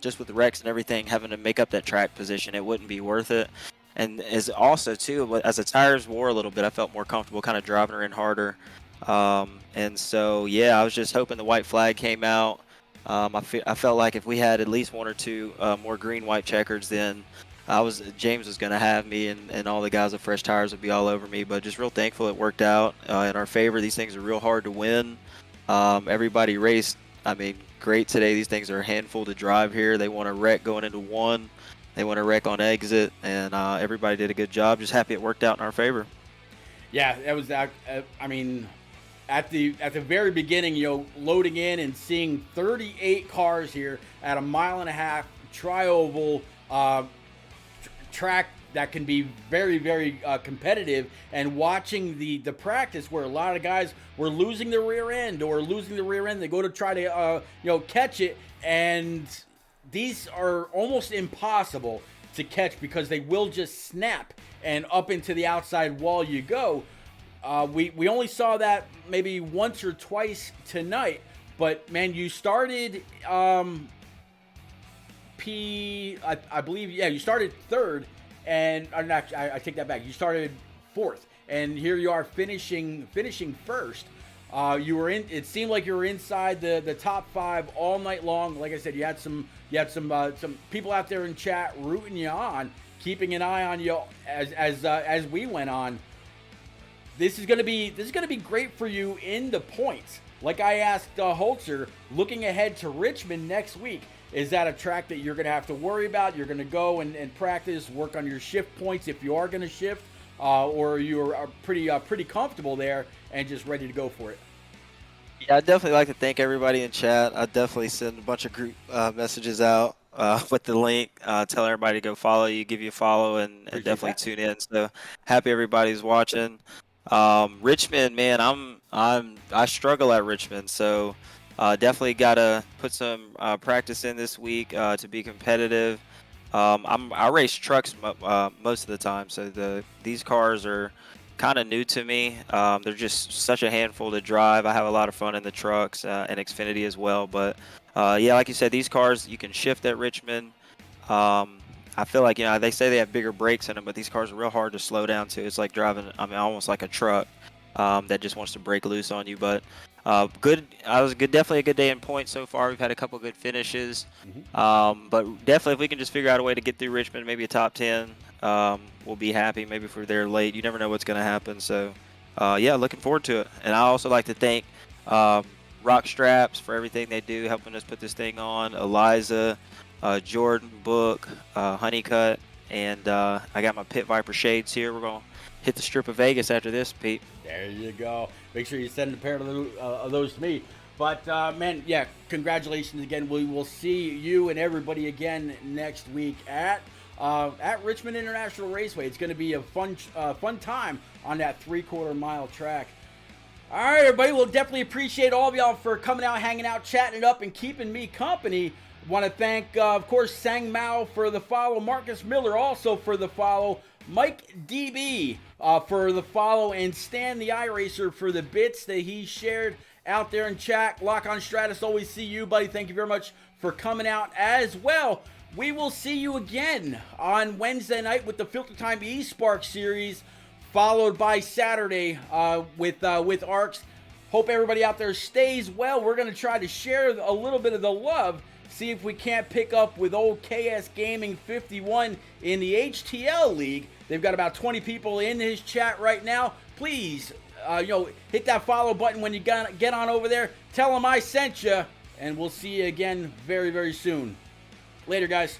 just with the wrecks and everything, having to make up that track position, it wouldn't be worth it. And as also, too, as the tires wore a little bit, I felt more comfortable kind of driving her in harder. And so, yeah, I was just hoping the white flag came out. I felt like if we had at least 1 or 2 more green-white checkers, then James was going to have me, and all the guys with fresh tires would be all over me. But just real thankful it worked out in our favor. These things are real hard to win. Everybody raced, great today. These things are a handful to drive here. They want to wreck going into 1. They want to wreck on exit, and everybody did a good job. Just happy it worked out in our favor. Yeah, that was that. At the very beginning, loading in and seeing 38 cars here at a 1.5-mile tri-oval track that can be very, very competitive, and watching the practice where a lot of guys were losing the rear end. They go to try to catch it, and these are almost impossible to catch because they will just snap and up into the outside wall you go. We only saw that maybe once or twice tonight, but man, you started I believe, yeah, you started third, and I take that back. You started fourth, and here you are finishing first. You were in. It seemed like you were inside the top 5 all night long. Like I said, you had some people out there in chat rooting you on, keeping an eye on you as we went on. This is gonna be great for you in the points. Like I asked Holzer, looking ahead to Richmond next week, is that a track that you're gonna have to worry about? You're gonna go and practice, work on your shift points if you are gonna shift, or you're pretty comfortable there and just ready to go for it? Yeah, I'd definitely like to thank everybody in chat. I definitely send a bunch of group messages out with the link. Tell everybody to go follow you, give you a follow, and definitely tune in. So happy everybody's watching. Richmond, man, I struggle at Richmond, so definitely gotta put some practice in this week to be competitive. I race trucks most of the time, so these cars are kind of new to me. They're just such a handful to drive. I have a lot of fun in the trucks and Xfinity as well. But yeah, like you said, these cars you can shift at Richmond. I feel like, they say they have bigger brakes in them, but these cars are real hard to slow down to. It's like driving, almost like a truck that just wants to break loose on you. But good. Definitely a good day in points so far. We've had a couple good finishes. But definitely, if we can just figure out a way to get through Richmond, maybe a top 10, we'll be happy. Maybe if we're there late, you never know what's going to happen. So, yeah, looking forward to it. And I also like to thank Rock Straps for everything they do, helping us put this thing on. Eliza, Jordan, Book, Honeycutt, and I got my Pit Viper shades here. We're going to hit the Strip of Vegas after this, Pete. There you go. Make sure you send a pair of those to me. But, man, yeah, congratulations again. We will see you and everybody again next week at Richmond International Raceway. It's going to be a fun time on that 3/4 mile track. All right, everybody. We'll definitely appreciate all of y'all for coming out, hanging out, chatting it up, and keeping me company. Want to thank, of course, Sang Mao for the follow, Marcus Miller also for the follow, Mike DB for the follow, and Stan the iRacer for the bits that he shared out there in chat. Lock on Stratus, always see you, buddy. Thank you very much for coming out as well. We will see you again on Wednesday night with the Filter Time eSpark series, followed by Saturday with ARCs. Hope everybody out there stays well. We're going to try to share a little bit of the love, see if we can't pick up with old KS Gaming 51 in the HTL League. They've got about 20 people in his chat right now. Please, hit that follow button when you get on over there. Tell them I sent you, and we'll see you again very, very soon. Later, guys.